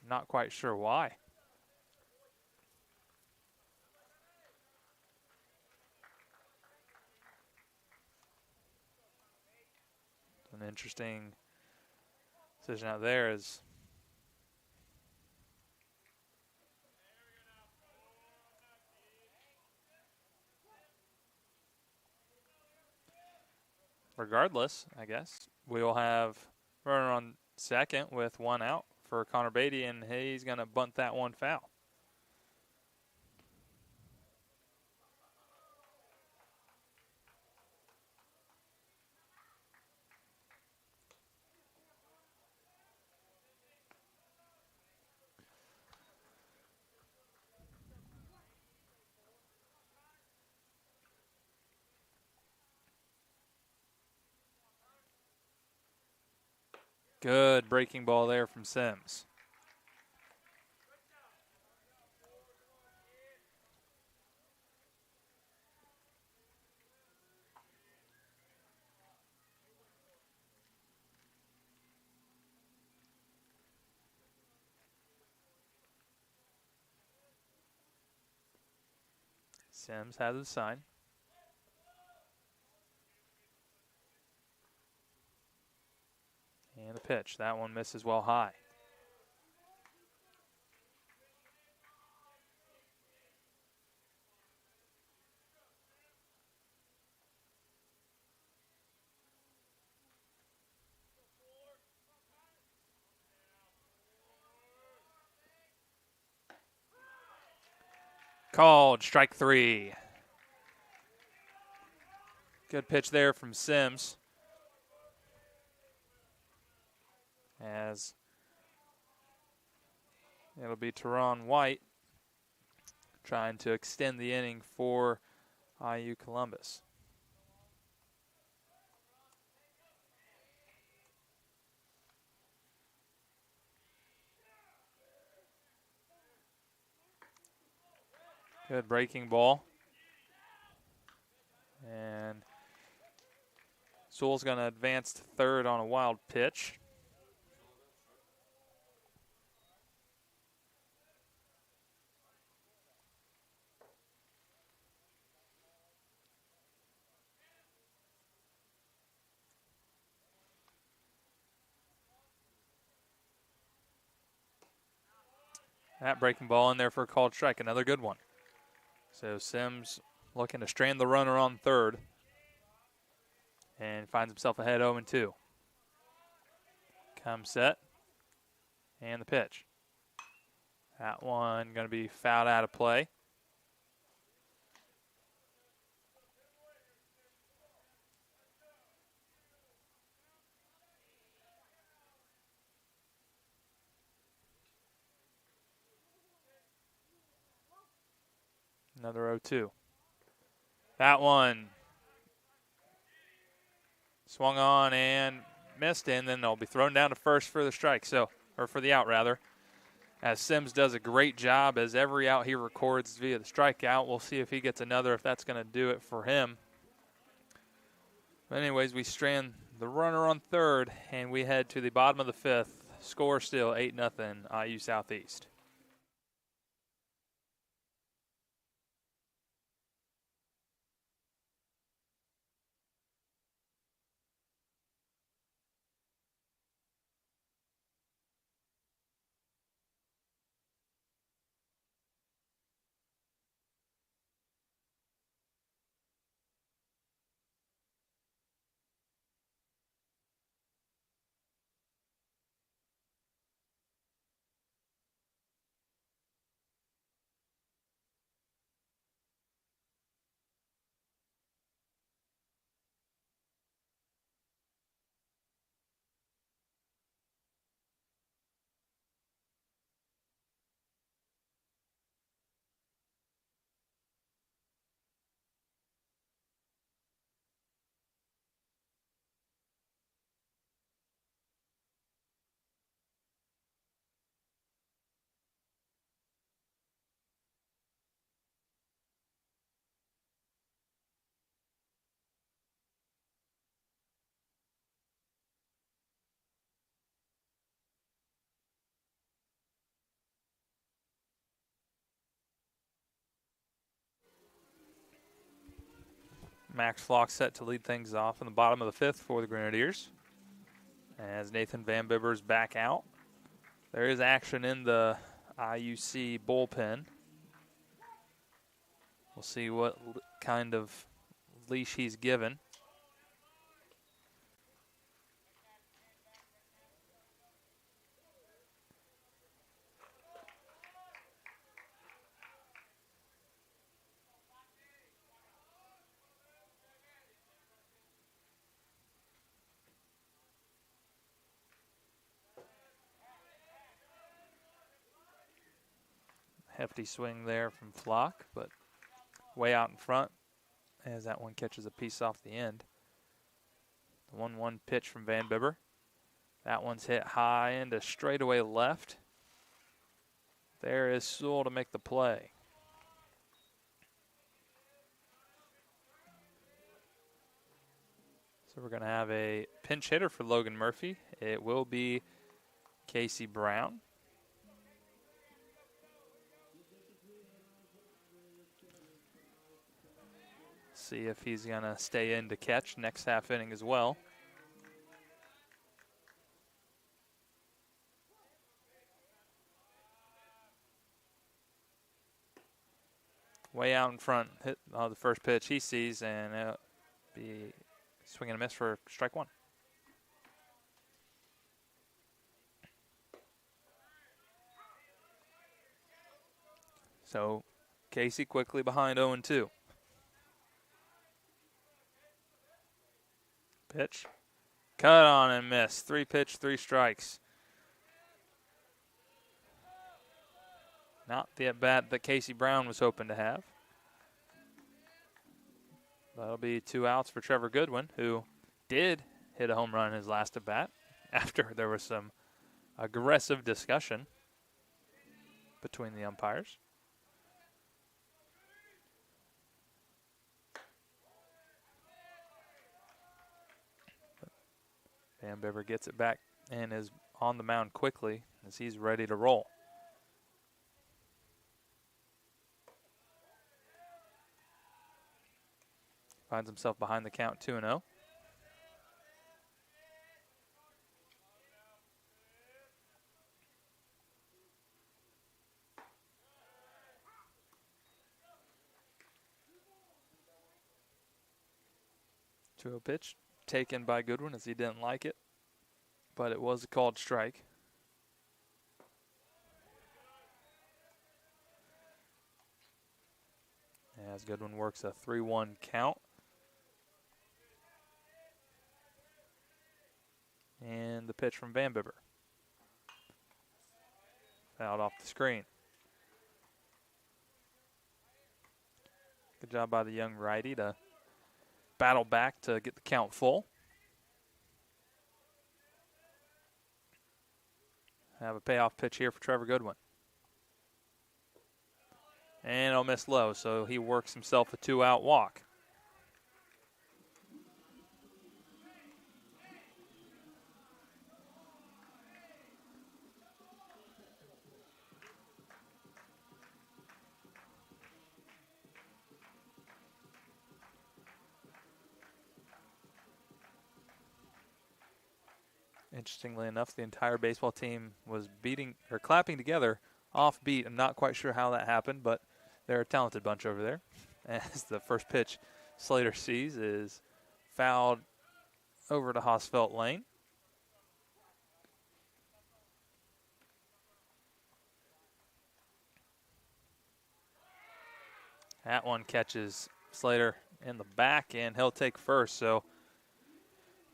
not quite sure why. An interesting decision out there is regardless, I guess, we will have runner on second with 1 out for Connor Beatty, and he's going to bunt that one foul. Good breaking ball there from Sims. Sims has a sign. And the pitch. That one misses well high. Called strike 3. Good pitch there from Sims. As it'll be Teron White trying to extend the inning for IU Columbus. Good breaking ball. And Sewell's going to advance to third on a wild pitch. That breaking ball in there for a called strike, another good one. So Sims looking to strand the runner on third and finds himself ahead 0-2. Come set, and the pitch. That one going to be fouled out of play. Another 0-2. That one swung on and missed, and then they'll be thrown down to first for the strike, or for the out rather. As Sims does a great job, as every out he records via the strikeout. We'll see if he gets another, if that's going to do it for him. But anyways, we strand the runner on third, and we head to the bottom of the fifth. Score still 8-0 IU Southeast. Max Flock set to lead things off in the bottom of the fifth for the Grenadiers. As Nathan Van Bibber's back out. There is action in the IUC bullpen. We'll see what kind of leash he's given. Hefty swing there from Flock, but way out in front as that one catches a piece off the end. The 1-1 pitch from Van Bibber. That one's hit high into straightaway left. There is Sewell to make the play. So we're going to have a pinch hitter for Logan Murphy. It will be Casey Brown. See if he's going to stay in to catch next half inning as well. way out in front, hit the first pitch he sees, and it'll be swing and a miss for strike one. So Casey quickly behind 0-2. Pitch. Cut on and miss. 3 pitch, 3 strikes. Not the at-bat that Casey Brown was hoping to have. That'll be 2 outs for Trevor Goodwin, who did hit a home run in his last at-bat after there was some aggressive discussion between the umpires. Van Bibber gets it back and is on the mound quickly as he's ready to roll. Finds himself behind the count 2-0. To a pitch taken by Goodwin as he didn't like it, but it was a called strike. As Goodwin works a 3-1 count. And the pitch from Van Bibber. Out off the screen. Good job by the young righty to battle back to get the count full. Have a payoff pitch here for Trevor Goodwin. And it'll miss low, so he works himself a 2-out walk. Interestingly enough, the entire baseball team was clapping together off beat. I'm not quite sure how that happened, but they're a talented bunch over there. As the first pitch Slater sees is fouled over to Haasfeld Lane. That one catches Slater in the back, and he'll take first. So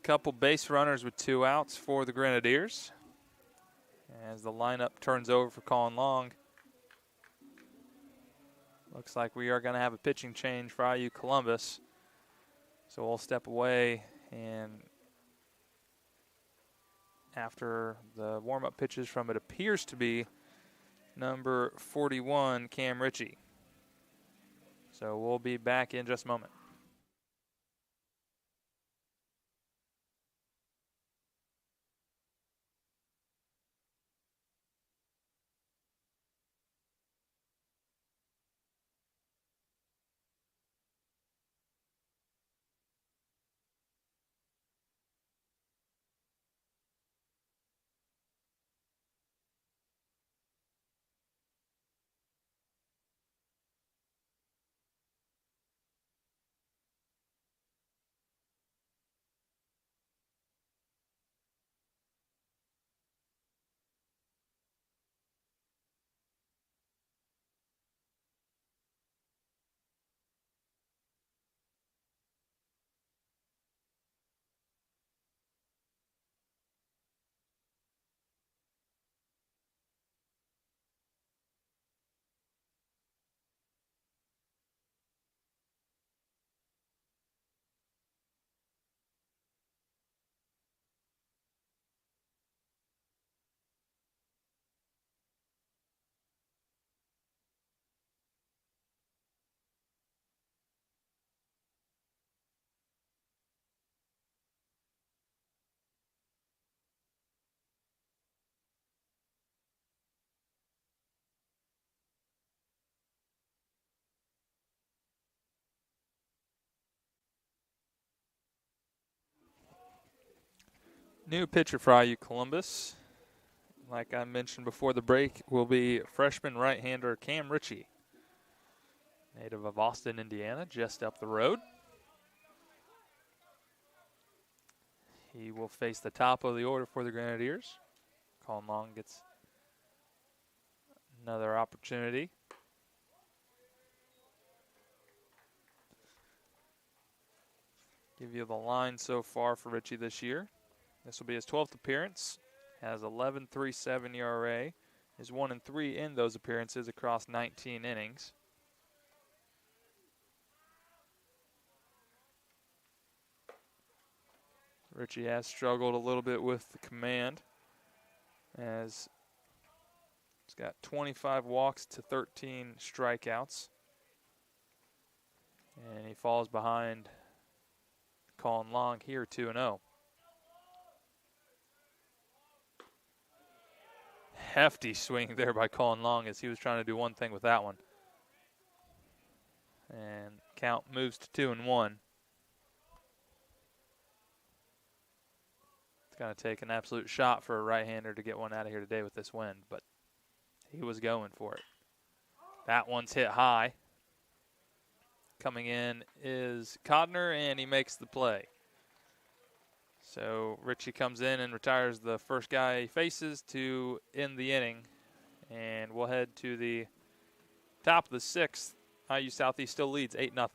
couple base runners with 2 outs for the Grenadiers. As the lineup turns over for Colin Long. Looks like we are going to have a pitching change for IU Columbus. So we'll step away, and after the warm-up pitches from it appears to be number 41, Cam Ritchie. So we'll be back in just a moment. New pitcher for IU Columbus, like I mentioned before the break, will be freshman right-hander Cam Ritchie. native of Austin, Indiana, just up the road. He will face the top of the order for the Grenadiers. Colin Long gets another opportunity. Give you the line so far for Richie this year. This will be his 12th appearance. Has 11.37 ERA. Is 1-3 in those appearances across 19 innings. Richie has struggled a little bit with the command, as he's got 25 walks to 13 strikeouts. And he falls behind Colin Long here, 2-0. Hefty swing there by Colin Long as he was trying to do one thing with that one. And count moves to 2-1. It's going to take an absolute shot for a right-hander to get one out of here today with this wind, but he was going for it. That one's hit high. Coming in is Codner, and he makes the play. So Richie comes in and retires the first guy he faces to end the inning. And we'll head to the top of the sixth. IU Southeast still leads 8-0.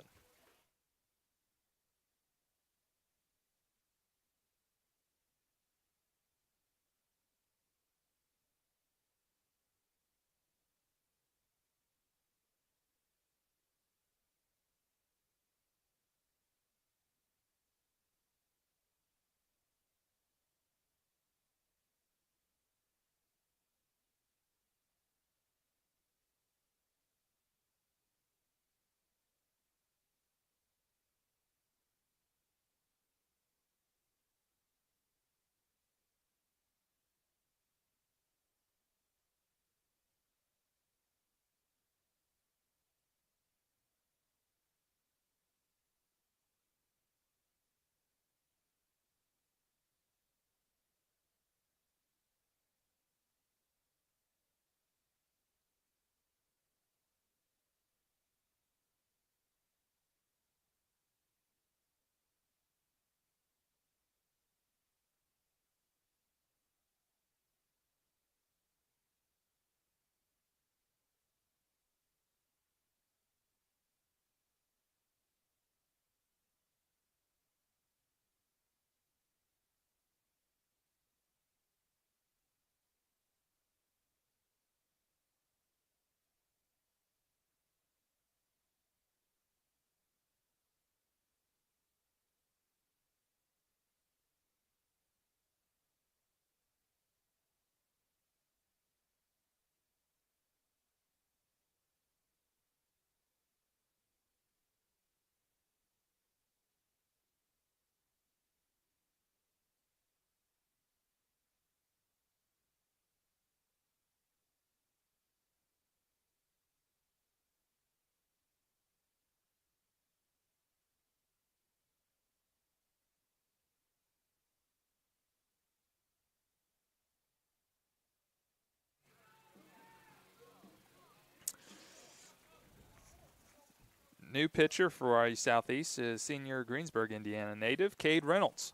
New pitcher for IU Southeast is senior Greensburg, Indiana native, Cade Reynolds.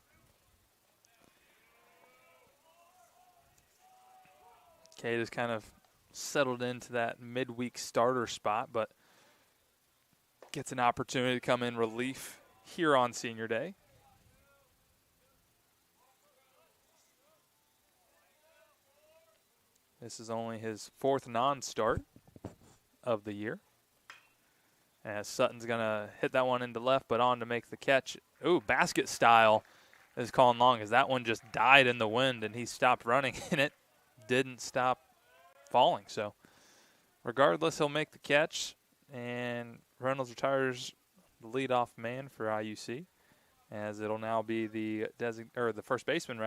Cade has kind of settled into that midweek starter spot, but gets an opportunity to come in relief here on senior day. This is only his fourth non-start of the year. As Sutton's going to hit that one into left, but on to make the catch. Ooh, basket style is Colin Long, as that one just died in the wind, and he stopped running, and it didn't stop falling. So regardless, he'll make the catch, and Reynolds retires the leadoff man for IUC, as it'll now be the first baseman,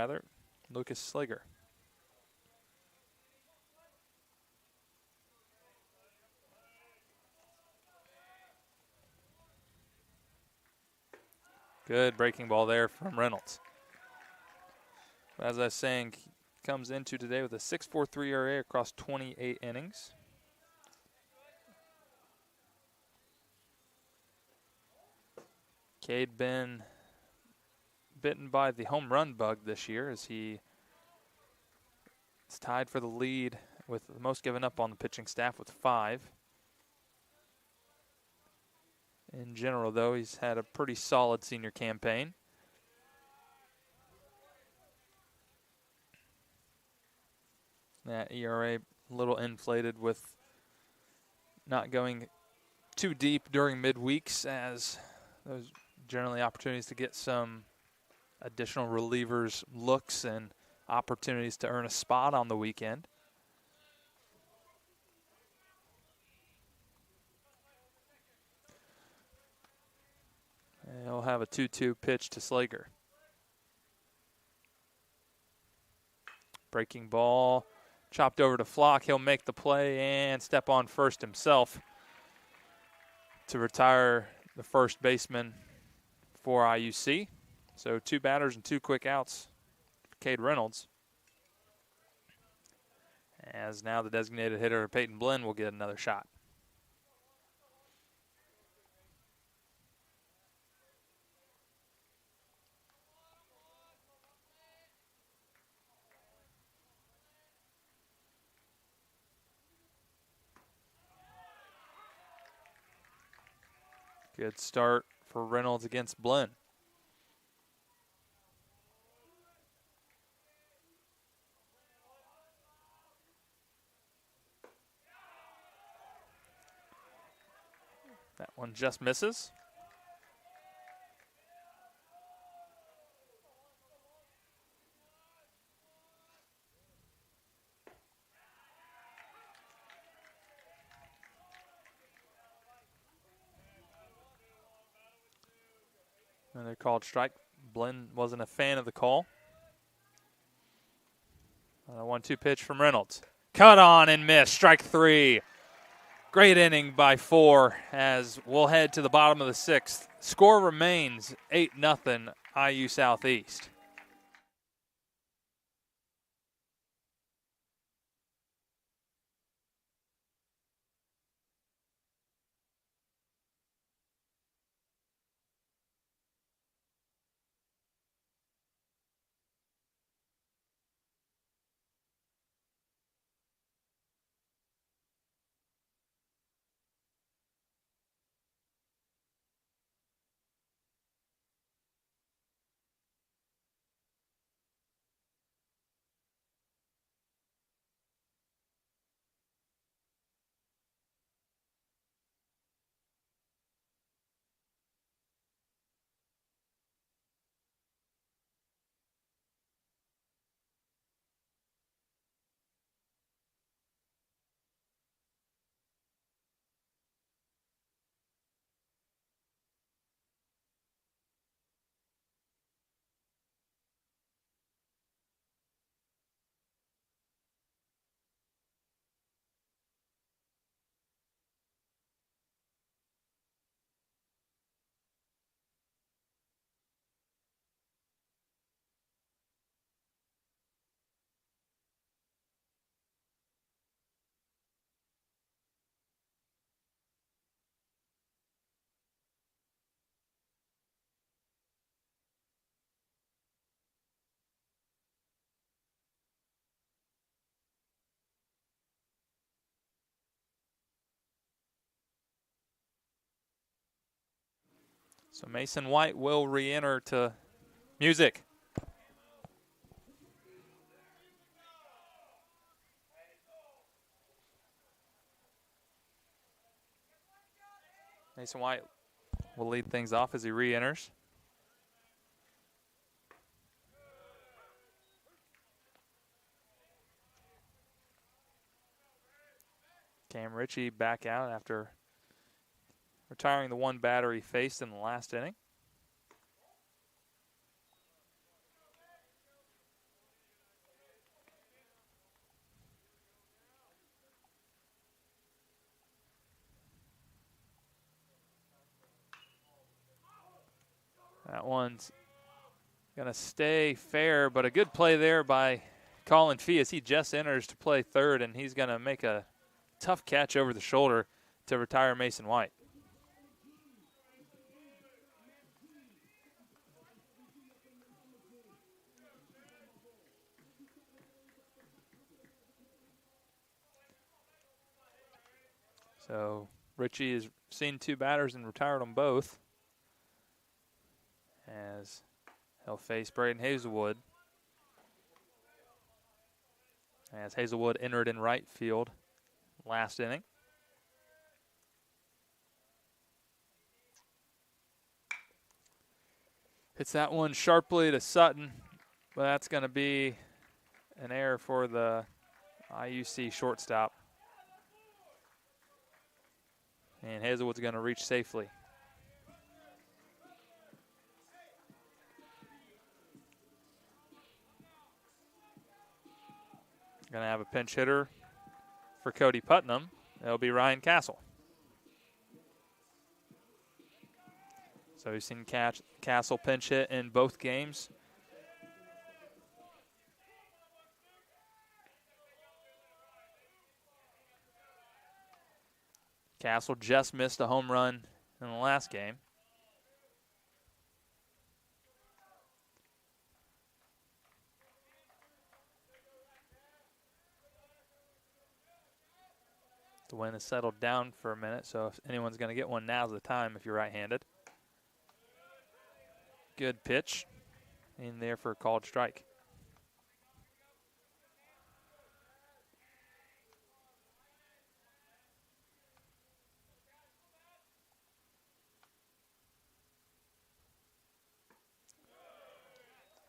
Lucas Slager. Good breaking ball there from Reynolds. As I was saying, he comes into today with a 6.43 ERA across 28 innings. Cade been bitten by the home run bug this year as he is tied for the lead with the most given up on the pitching staff with 5. In general, though, he's had a pretty solid senior campaign. That ERA a little inflated with not going too deep during midweeks, as those generally opportunities to get some additional relievers looks and opportunities to earn a spot on the weekend. And he'll have a 2-2 pitch to Slager. Breaking ball, chopped over to Flock. He'll make the play and step on first himself to retire the first baseman for IUC. So 2 batters and 2 quick outs for Cade Reynolds. As now the designated hitter, Peyton Blinn, will get another shot. Good start for Reynolds against Blinn. That one just misses. Another called strike. Blinn wasn't a fan of the call. A 1-2 pitch from Reynolds. Cut on and miss. Strike 3. Great inning by 4 as we'll head to the bottom of the 6th. Score remains 8-0 IU Southeast. So Mason White will re-enter to music. Mason White will lead things off as he re-enters. Cam Ritchie back out after retiring the 1 batter he faced in the last inning. That one's going to stay fair, but a good play there by Colin Fee as he just enters to play third, and he's going to make a tough catch over the shoulder to retire Mason White. So Richie has seen 2 batters and retired them both, as he'll face Braden Hazelwood, as Hazelwood entered in right field last inning. Hits that one sharply to Sutton, but that's going to be an error for the IUC shortstop. And Hazelwood's going to reach safely. Going to have a pinch hitter for Cody Putnam. It'll be Ryan Castle. So we've seen Castle pinch hit in both games. Castle just missed a home run in the last game. The wind has settled down for a minute, so if anyone's going to get one, now's the time if you're right-handed. Good pitch in there for a called strike.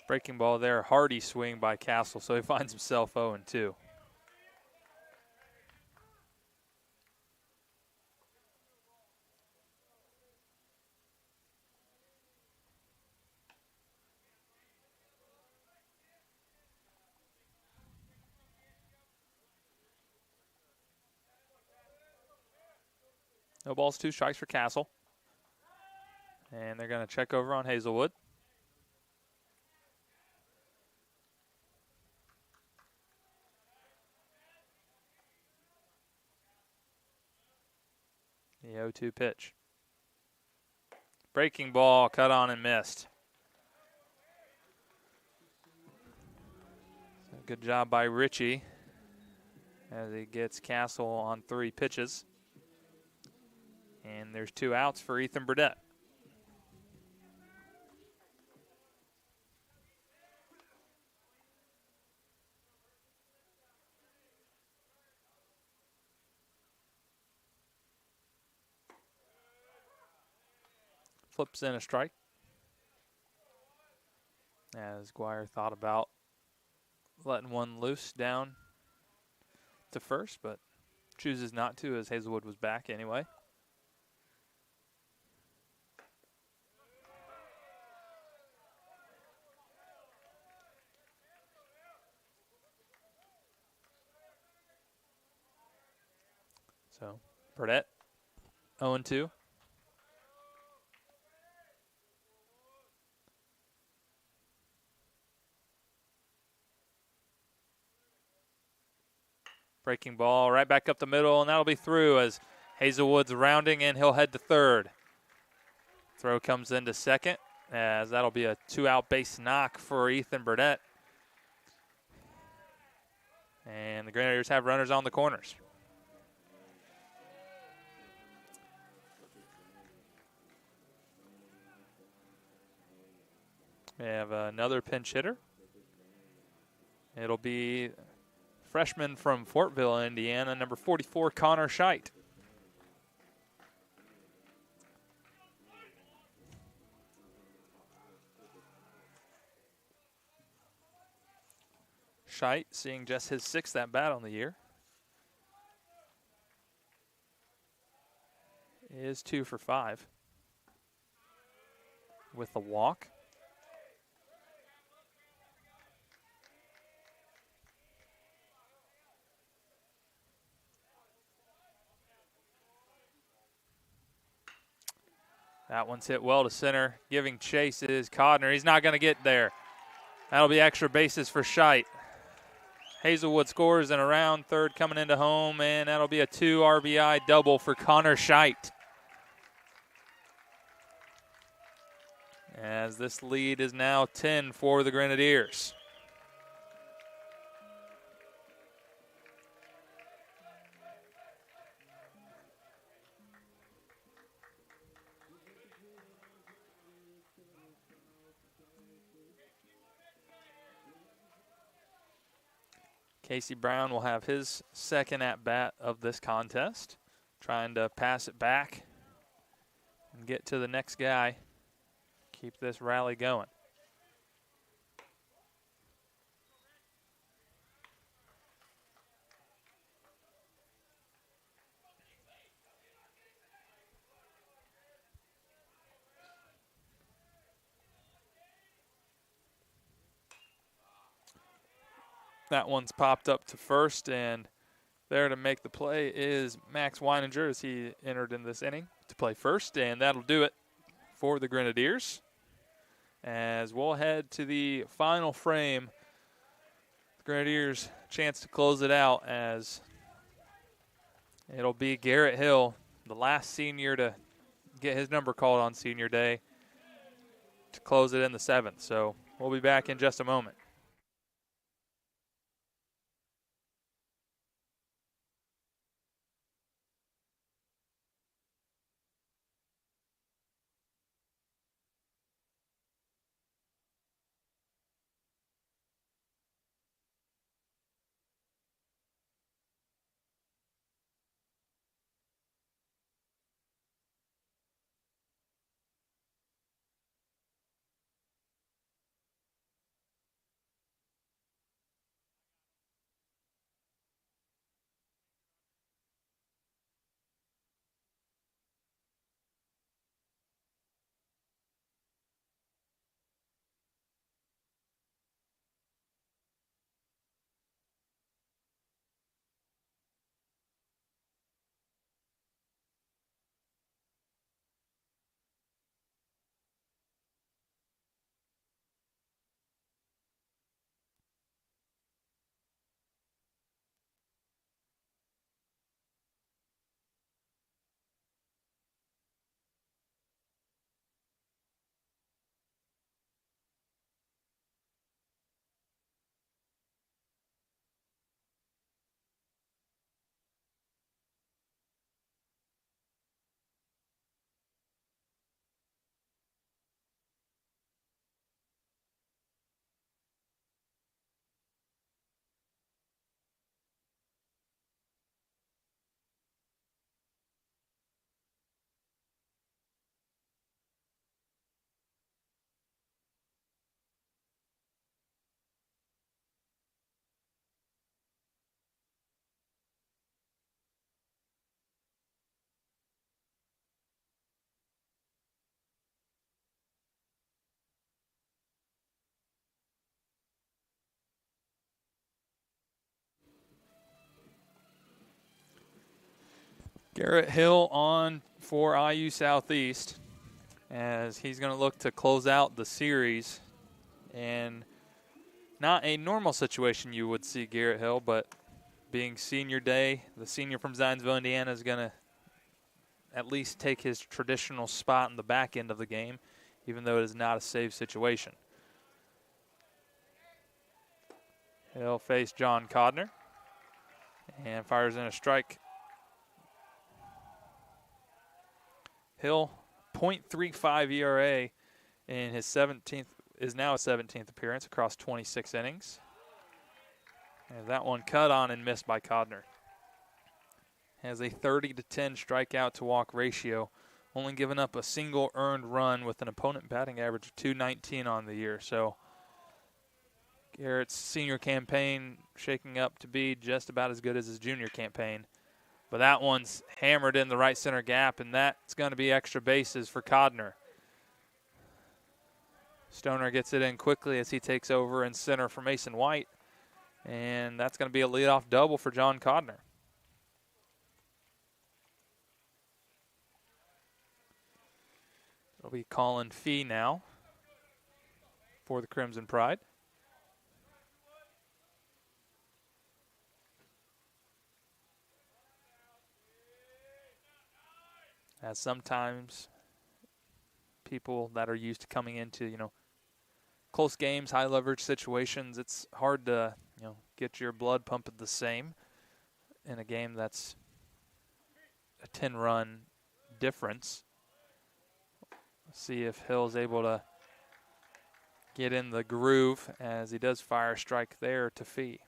Breaking ball there, hardy swing by Castle, so he finds himself 0-2. No balls, 2 strikes for Castle. And they're going to check over on Hazelwood. The 0-2 pitch. Breaking ball, cut on and missed. So good job by Richie as he gets Castle on 3 pitches. And there's 2 outs for Ethan Burdett. Flips in a strike, as Guire thought about letting one loose down to first, but chooses not to, as Hazelwood was back anyway. So Burdett 0-2. Breaking ball right back up the middle, and that'll be through as Hazelwood's rounding, and he'll head to third. Throw comes into second, as that'll be a 2-out base knock for Ethan Burdett. And the Grenadiers have runners on the corners. We have another pinch hitter. It'll be freshman from Fortville, Indiana, number 44, Connor Scheidt. Scheidt seeing just his 6th at-bat on the year. Is 2 for 5 with a walk. That one's hit well to center. Giving chase is Codner. He's not going to get there. That'll be extra bases for Scheidt. Hazelwood scores and around third coming into home, and that'll be a 2 RBI double for Connor Scheidt. As this lead is now 10 for the Grenadiers. Casey Brown will have his second at-bat of this contest, trying to pass it back and get to the next guy, keep this rally going. That one's popped up to first, and there to make the play is Max Weininger as he entered in this inning to play first, and that'll do it for the Grenadiers. As we'll head to the final frame, the Grenadiers' chance to close it out as it'll be Garrett Hill, the last senior to get his number called on senior day, to close it in the 7th. So we'll be back in just a moment. Garrett Hill on for IU Southeast as he's going to look to close out the series. And not a normal situation you would see Garrett Hill, but being senior day, the senior from Zionsville, Indiana, is going to at least take his traditional spot in the back end of the game, even though it is not a save situation. He'll face John Codner and fires in a strike. Hill, .35 ERA in his 17th, is now a 17th appearance across 26 innings. And that one cut on and missed by Codner. Has a 30-10 strikeout to walk ratio, only giving up a single earned run with an opponent batting average of .219 on the year. So Garrett's senior campaign shaking up to be just about as good as his junior campaign. But that one's hammered in the right center gap, and that's going to be extra bases for Codner. Stoner gets it in quickly as he takes over in center for Mason White. And that's going to be a leadoff double for John Codner. It'll be Colin Fee now for the Crimson Pride. As sometimes people that are used to coming into, close games, high leverage situations, it's hard to, get your blood pumping the same in a game that's a 10-run difference. Let's see if Hill's able to get in the groove as he does fire a strike there to Fee.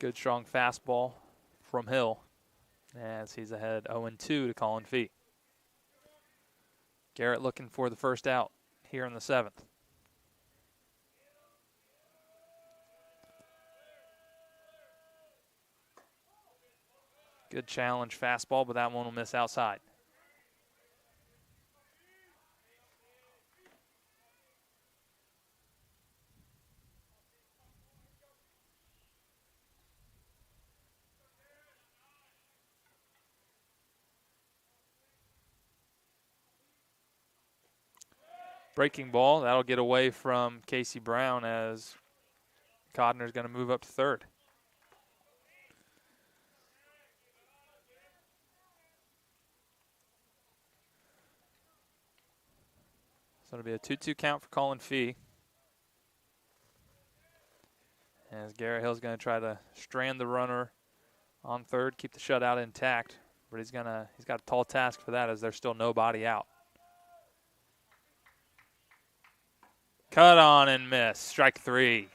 Good strong fastball from Hill as he's ahead 0-2 to Colin Fee. Garrett looking for the first out here in the 7th. Good challenge fastball, but that one will miss outside. Breaking ball, that'll get away from Casey Brown as Codner's going to move up to third. So it'll be a 2-2 count for Colin Fee. As Garrett Hill's going to try to strand the runner on third, keep the shutout intact, but he's got a tall task for that as there's still nobody out. Cut on and miss, strike 3.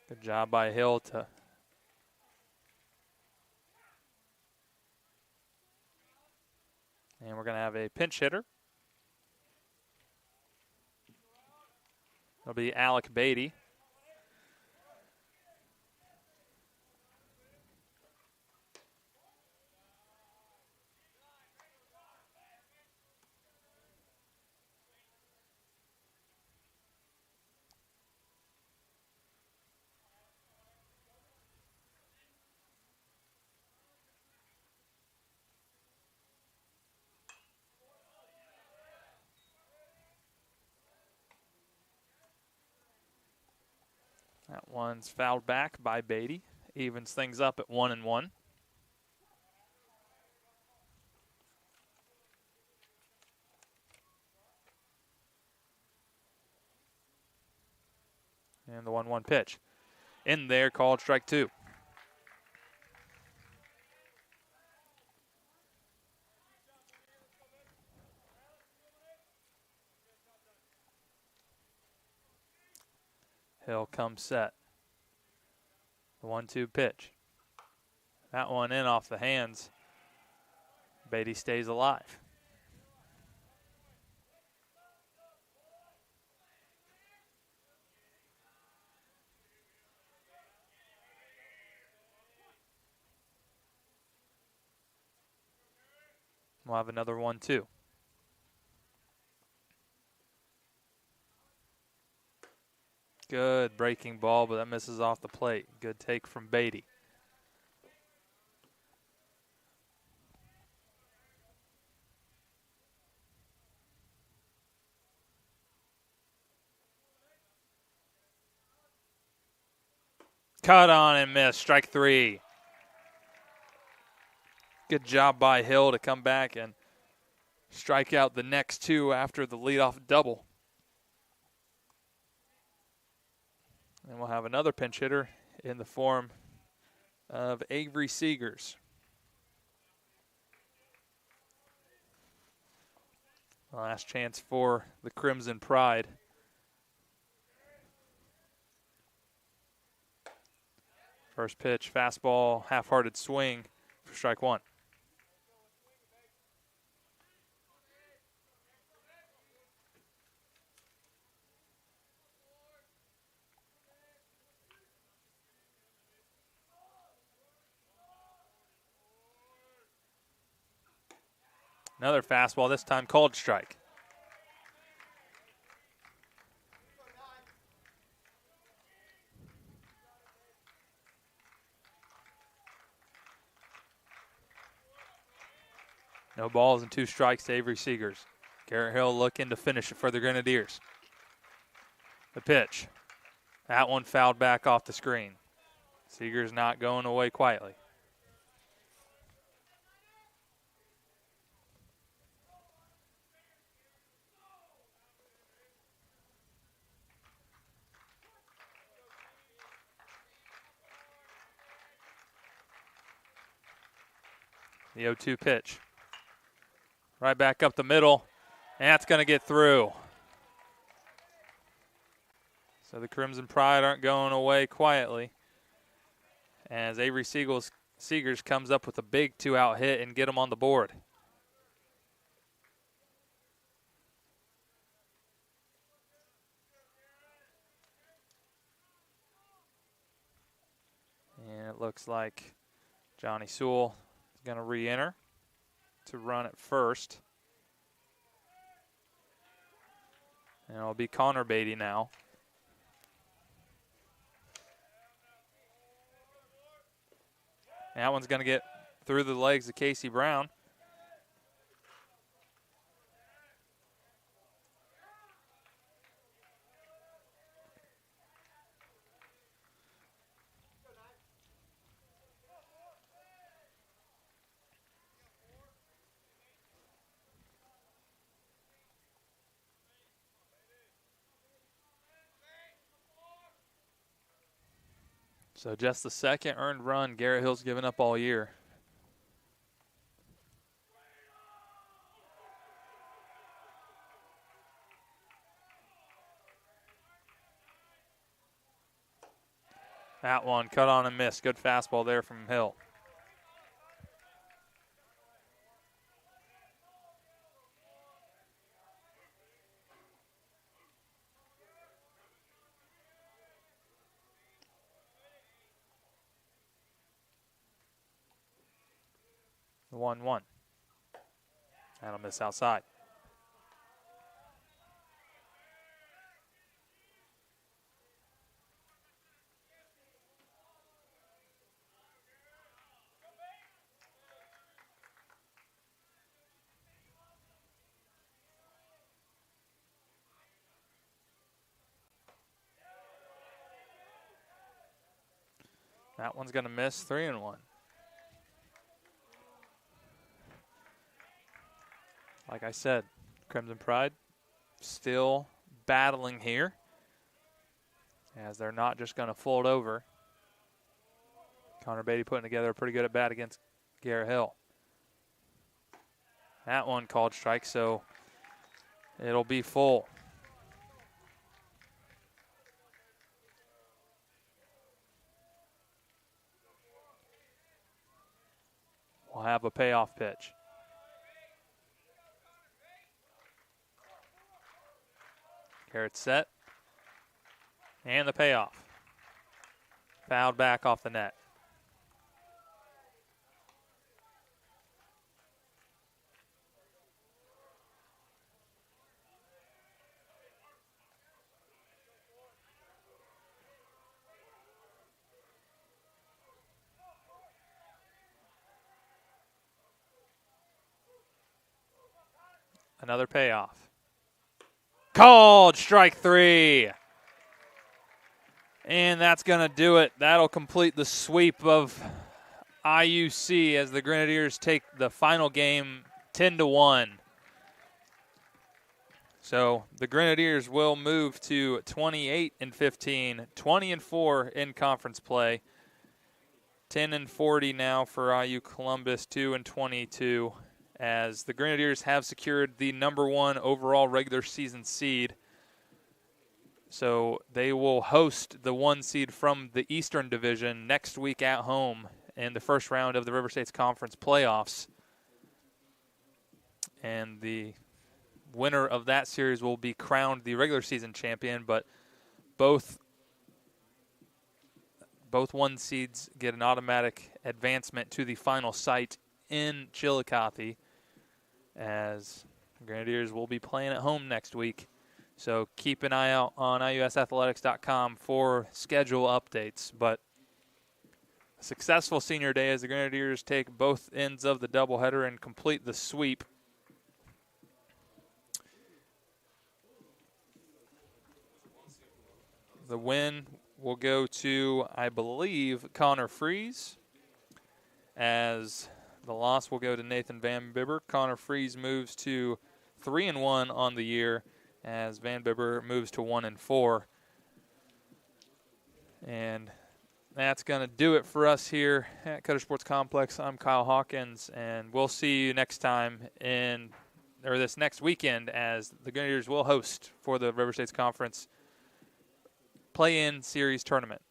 Good job by Hill to and we're going to have a pinch hitter. It'll be Alec Beatty. That one's fouled back by Beatty. Evens things up at 1-1. And the 1-1 pitch. In there, called strike 2. Hill comes set. The 1-2 pitch. That one in off the hands. Beatty stays alive. We'll have another 1-2. Good breaking ball, but that misses off the plate. Good take from Beatty. Cut on and miss, strike 3. Good job by Hill to come back and strike out the next 2 after the leadoff double. And we'll have another pinch hitter in the form of Avery Seegers. Last chance for the Crimson Pride. First pitch, fastball, half-hearted swing for strike 1. Another fastball, this time called strike. No balls and 2 strikes to Avery Seegers. Garrett Hill looking to finish it for the Grenadiers. The pitch. That one fouled back off the screen. Seegers not going away quietly. The 0-2 pitch. Right back up the middle, and that's going to get through. So the Crimson Pride aren't going away quietly as Avery Seegers comes up with a big 2-out hit and get them on the board. And it looks like Johnny Sewell is going to re-enter to run at first. And it'll be Connor Beatty now. That one's going to get through the legs of Casey Brown. So just the second earned run Garrett Hill's given up all year. That one cut on and missed. Good fastball there from Hill. The 1-1. That'll miss outside. That one's going to miss. 3-1. Like I said, Crimson Pride still battling here as they're not just going to fold over. Connor Beatty putting together a pretty good at bat against Garrett Hill. That one called strike, so it'll be full. We'll have a payoff pitch. Garrett set. And the payoff. Fouled back off the net. Another payoff. Called strike 3. And that's going to do it. That'll complete the sweep of IUC as the Grenadiers take the final game 10-1. So the Grenadiers will move to 28-15, 20-4 in conference play. 10-40 now for IU Columbus, 2-22. As the Grenadiers have secured the #1 overall regular season seed. So they will host the 1 seed from the Eastern Division next week at home in the first round of the River States Conference playoffs. And the winner of that series will be crowned the regular season champion, but both 1 seeds get an automatic advancement to the final site in Chillicothe, as Grenadiers will be playing at home next week. So keep an eye out on iusathletics.com for schedule updates. But a successful senior day as the Grenadiers take both ends of the doubleheader and complete the sweep. The win will go to, I believe, Connor Freeze, as the loss will go to Nathan Van Bibber. Connor Freeze moves to 3-1 on the year, as Van Bibber moves to 1-4. And that's going to do it for us here at Cutter Sports Complex. I'm Kyle Hawkins, and we'll see you next time this next weekend, as the Grenadiers will host for the River States Conference play-in series tournament.